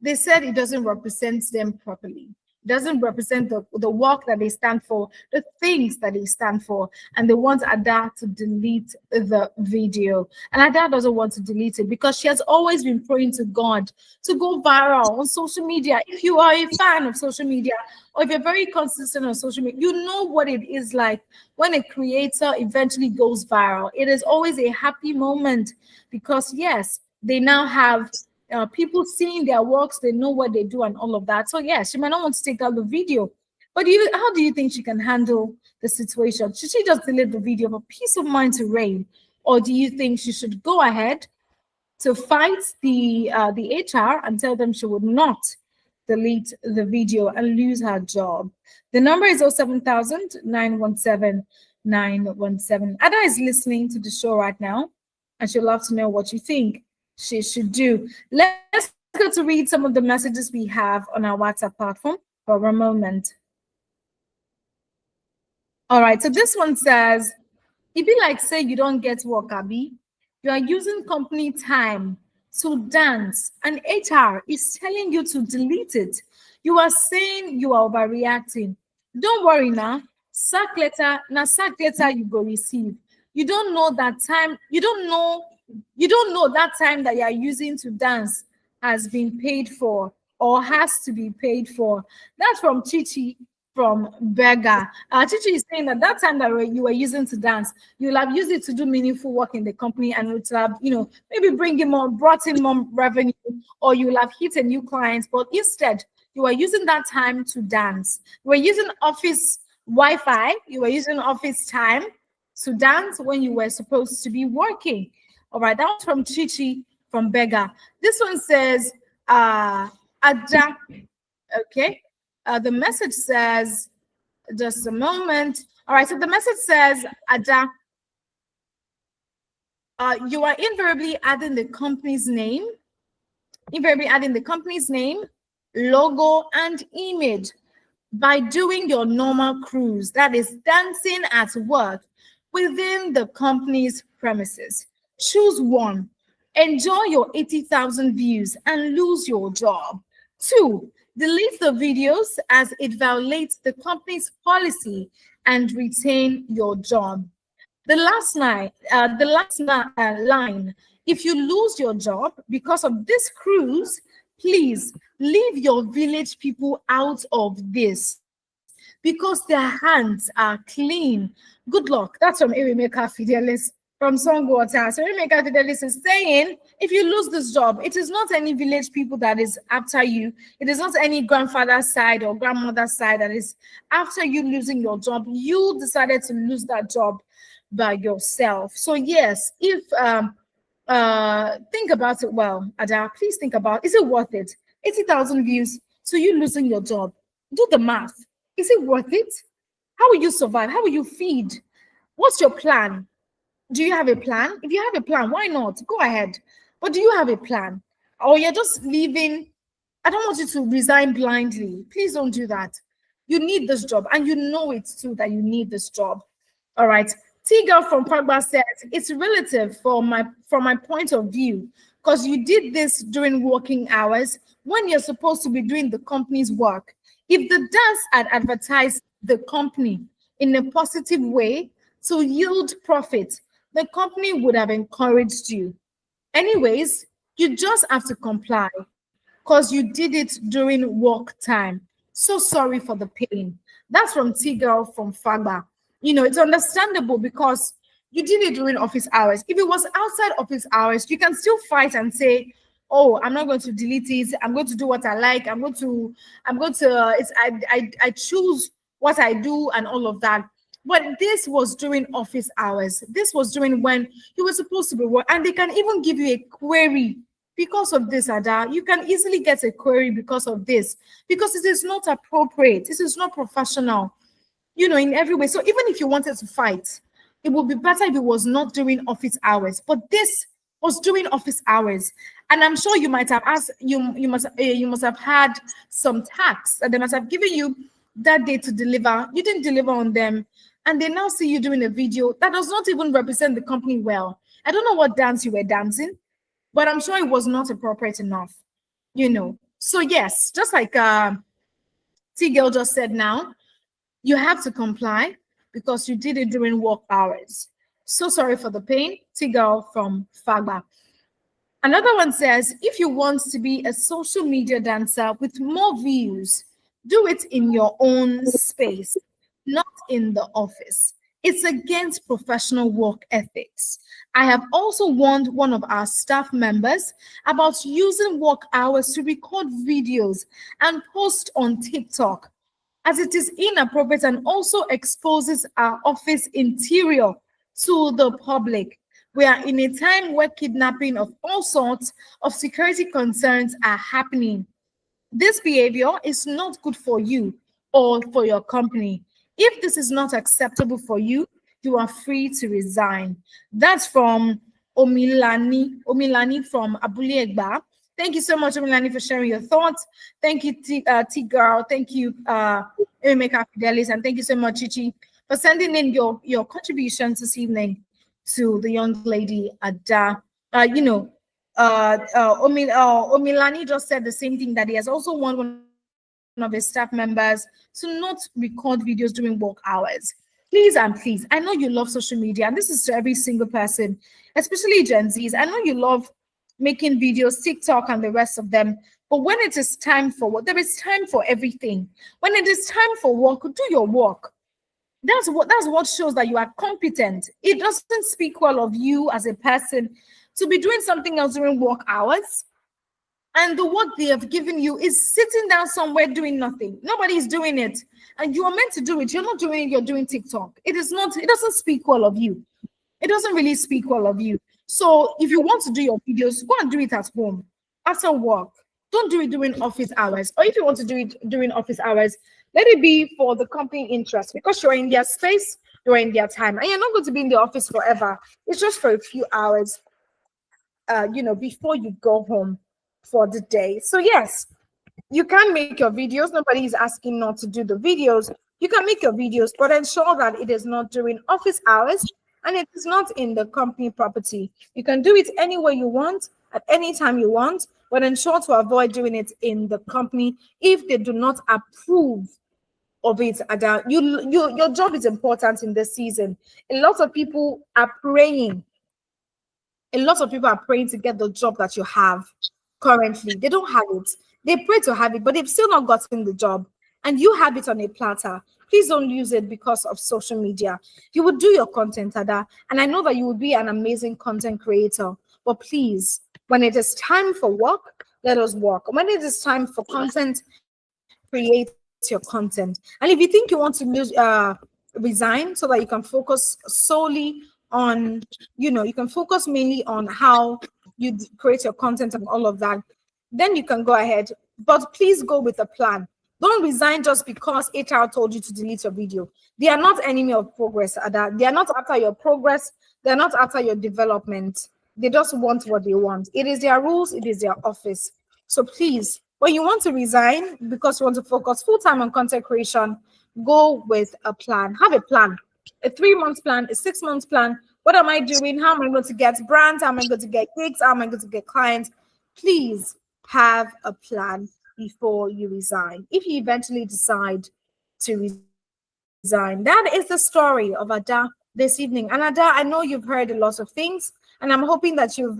they said it doesn't represent them properly. It doesn't represent the work that they stand for, the things that they stand for, and they want Ada to delete the video. And Ada doesn't want to delete it because she has always been praying to God to go viral on social media. If you are a fan of social media, or if you're very consistent on social media, you know what it is like when a creator eventually goes viral. It is always a happy moment because, yes, they now have people seeing their works, they know what they do and all of that. So yeah, she might not want to take out the video, but how do you think she can handle the situation? Should she just delete the video for peace of mind to reign, or do you think she should go ahead to fight the HR and tell them she would not delete the video and lose her job? The number is 07000 917 917. Ada is listening to the show right now, and she'd love to know what you think she should do. Let's go to read some of the messages we have on our WhatsApp platform for a moment. All right, so this one says, if you like say you don't get work, Abi, you are using company time to dance and HR is telling you to delete it. You are saying you are overreacting. Don't worry now. Sack letter you go receive. You don't know that time. You don't know that time that you are using to dance has been paid for or has to be paid for. That's from Chichi from Berger. Chichi is saying that time that you were using to dance, you'll have used it to do meaningful work in the company and it will have, maybe brought in more revenue, or you'll have hit a new client. But instead, you are using that time to dance. You were using office Wi-Fi. You were using office time to dance when you were supposed to be working. All right, that was from Chichi from Berger. This one says, Ada. Okay. The message says, just a moment. All right, so the message says, Ada, you are invariably adding the company's name, logo, and image by doing your normal cruise, that is dancing at work within the company's premises. Choose one. Enjoy your 80,000 views and lose your job. 2. Delete the videos as it violates the company's policy and retain your job. The last line, if you lose your job because of this cruise, please leave your village people out of this because their hands are clean. Good luck. That's from Erimeka Fidelis from Songwater. So Erimeka Fidelis is saying, if you lose this job, it is not any village people that is after you. It is not any grandfather's side or grandmother's side that is after you losing your job. You decided to lose that job by yourself. So yes, if think about it well, Ada, please think about, is it worth it? 80,000 views, so you losing your job. Do the math. Is it worth it? How will you survive? How will you feed? What's your plan? Do you have a plan? If you have a plan, why not? Go ahead. But do you have a plan? Or you're just leaving? I don't want you to resign blindly. Please don't do that. You need this job, and you know it too that you need this job. All right. T-Girl from Pagba says, it's relative from my point of view, because you did this during working hours when you're supposed to be doing the company's work. If the dance had advertised the company in a positive way to yield profit, the company would have encouraged you. Anyways, you just have to comply because you did it during work time. So sorry for the pain. That's from T-Girl from Fagba. You know, it's understandable because you did it during office hours. If it was outside office hours, you can still fight and say, oh, I'm not going to delete it. I'm going to do what I like. I choose what I do and all of that. But this was during office hours. This was during when you were supposed to be working. And they can even give you a query because of this, Ada. You can easily get a query because of this, because it is not appropriate. This is not professional, you know, in every way. So even if you wanted to fight, it would be better if it was not during office hours. But this was during office hours. And I'm sure you might have asked, you must have had some tasks that they must have given you that day to deliver. You didn't deliver on them. And they now see you doing a video that does not even represent the company well. I don't know what dance you were dancing, but I'm sure it was not appropriate enough, you know. So yes, just like T-Girl just said now, you have to comply because you did it during work hours. So sorry for the pain, T-Girl from Fagba. Another one says, if you want to be a social media dancer with more views, do it in your own space, not in the office. It's against professional work ethics. I have also warned one of our staff members about using work hours to record videos and post on TikTok, as it is inappropriate and also exposes our office interior to the public. We are in a time where kidnapping of all sorts of security concerns are happening. This behavior is not good for you or for your company. If this is not acceptable for you, you are free to resign. That's from Omilani from Abule Egba. Thank you so much, Omilani, for sharing your thoughts. Thank you, T-Girl. Thank you, Emeka Fidelis. And thank you so much, Chichi, for sending in your contributions this evening to the young lady Ada. Omilani just said the same thing, that he has also warned one of his staff members to not record videos during work hours. Please and please, I know you love social media, and this is to every single person, especially Gen Zs. I know you love making videos, TikTok and the rest of them, but when it is time for work, there is time for everything. When it is time for work, do your work. That's what shows that you are competent. It doesn't speak well of you as a person to be doing something else during work hours, and the work they have given you is sitting down somewhere doing nothing. Nobody is doing it, and you are meant to do it. You're not doing it. You're doing TikTok. It doesn't speak well of you. It doesn't really speak well of you. So if you want to do your videos, go and do it at home after work. Don't do it during office hours. Or if you want to do it during office hours, let it be for the company interest, because you're in their space, you're in their time, and you're not going to be in the office forever. It's just for a few hours, before you go home for the day. So yes, you can make your videos. Nobody is asking not to do the videos. You can make your videos, but ensure that it is not during office hours And it is not in the company property. You can do it anywhere you want, at any time you want, but ensure to avoid doing it in the company if they do not approve of it. Ada, your job is important in this season. A lot of people are praying. A lot of people are praying to get the job that you have currently. They don't have it. They pray to have it, but they've still not gotten the job. And you have it on a platter. Please don't use it because of social media. You would do your content, Ada, and I know that you would be an amazing content creator. But please, when it is time for work, let us work. When it is time for content, create your content. And if you think you want to resign so that you can focus solely on, you can focus mainly on how you create your content and all of that, then you can go ahead. But please go with a plan. Don't resign just because HR told you to delete your video. They are not enemy of progress, Ada. They are not after your progress. They're not after your development. They just want what they want. It is their rules. It is their office. So please, when you want to resign because you want to focus full-time on content creation, go with a plan. Have a plan. A 3-month plan, a 6-month plan. What am I doing? How am I going to get brands? How am I going to get gigs? How am I going to get clients? Please have a plan before you resign. If you eventually decide to resign, that is the story of Ada this evening. And Ada, I know you've heard a lot of things, and I'm hoping that you've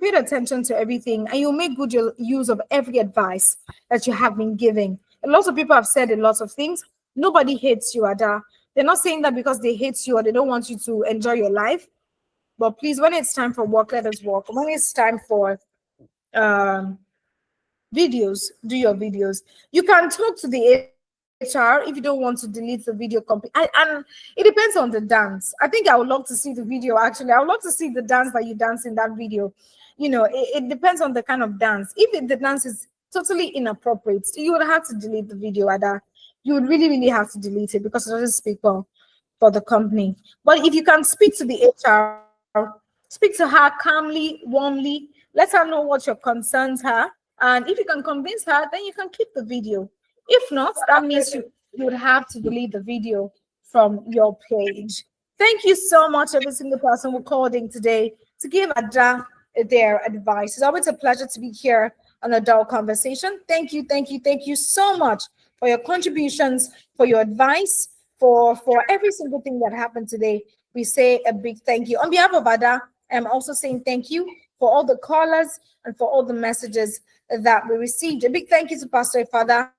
paid attention to everything and you'll make good use of every advice that you have been giving. A lot of people have said a lot of things. Nobody hates you, Ada. They're not saying that because they hate you or they don't want you to enjoy your life. But please, when it's time for work, let us work. When it's time for videos, do your videos. You can talk to the HR if you don't want to delete the video and it depends on the dance. I think I would love to see the video. Actually, I would love to see the dance that you dance in that video. It depends on the kind of dance. If the dance is totally inappropriate, you would have to delete the video. Ada, you would really have to delete it because it doesn't speak well for the company. But if you can speak to the HR, speak to her calmly, warmly, let her know what your concerns are. And if you can convince her, then you can keep the video. If not, that means you would have to delete the video from your page. Thank you so much, every single person who called in today to give Ada their advice. It's always a pleasure to be here on Adult Conversation. Thank you so much for your contributions, for your advice, for every single thing that happened today. We say a big thank you. On behalf of Ada, I'm also saying thank you for all the callers and for all the messages that we received. A big thank you to Pastor Father,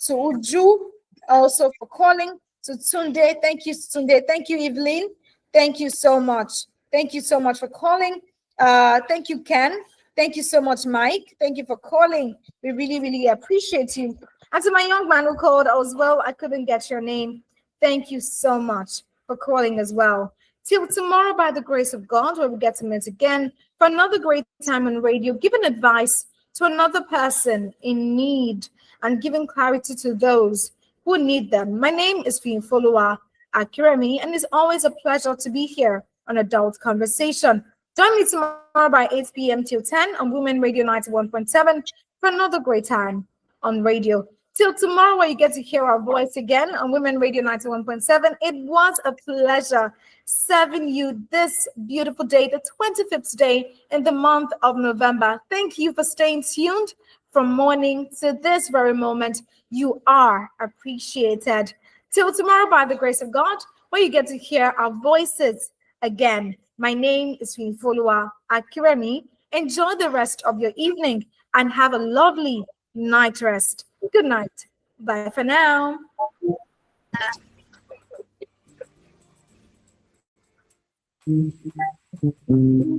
to Uju, also for calling, to Tunde. Thank you, Tunde. Thank you, Evelyn. Thank you so much. Thank you so much for calling. Thank you, Ken. Thank you so much, Mike. Thank you for calling. We really appreciate you. And to my young man who called as well, I couldn't get your name. Thank you so much for calling as well. Till tomorrow, by the grace of God, where we get to meet again for another great time on radio, giving advice to another person in need and giving clarity to those who need them. My name is Fiinfolua Akiremi, and it's always a pleasure to be here on Adult Conversation. Join me tomorrow by 8 p.m. till 10 on Women Radio 91.7 for another great time on radio. Till tomorrow, where you get to hear our voice again on Women Radio 91.7. It was a pleasure serving you this beautiful day, the 25th day in the month of November. Thank you for staying tuned from morning to this very moment. You are appreciated. Till tomorrow, by the grace of God, where you get to hear our voices again. My name is Fiinfolua Akiremi. Enjoy the rest of your evening and have a lovely night rest. Good night. Bye for now. Mm-hmm.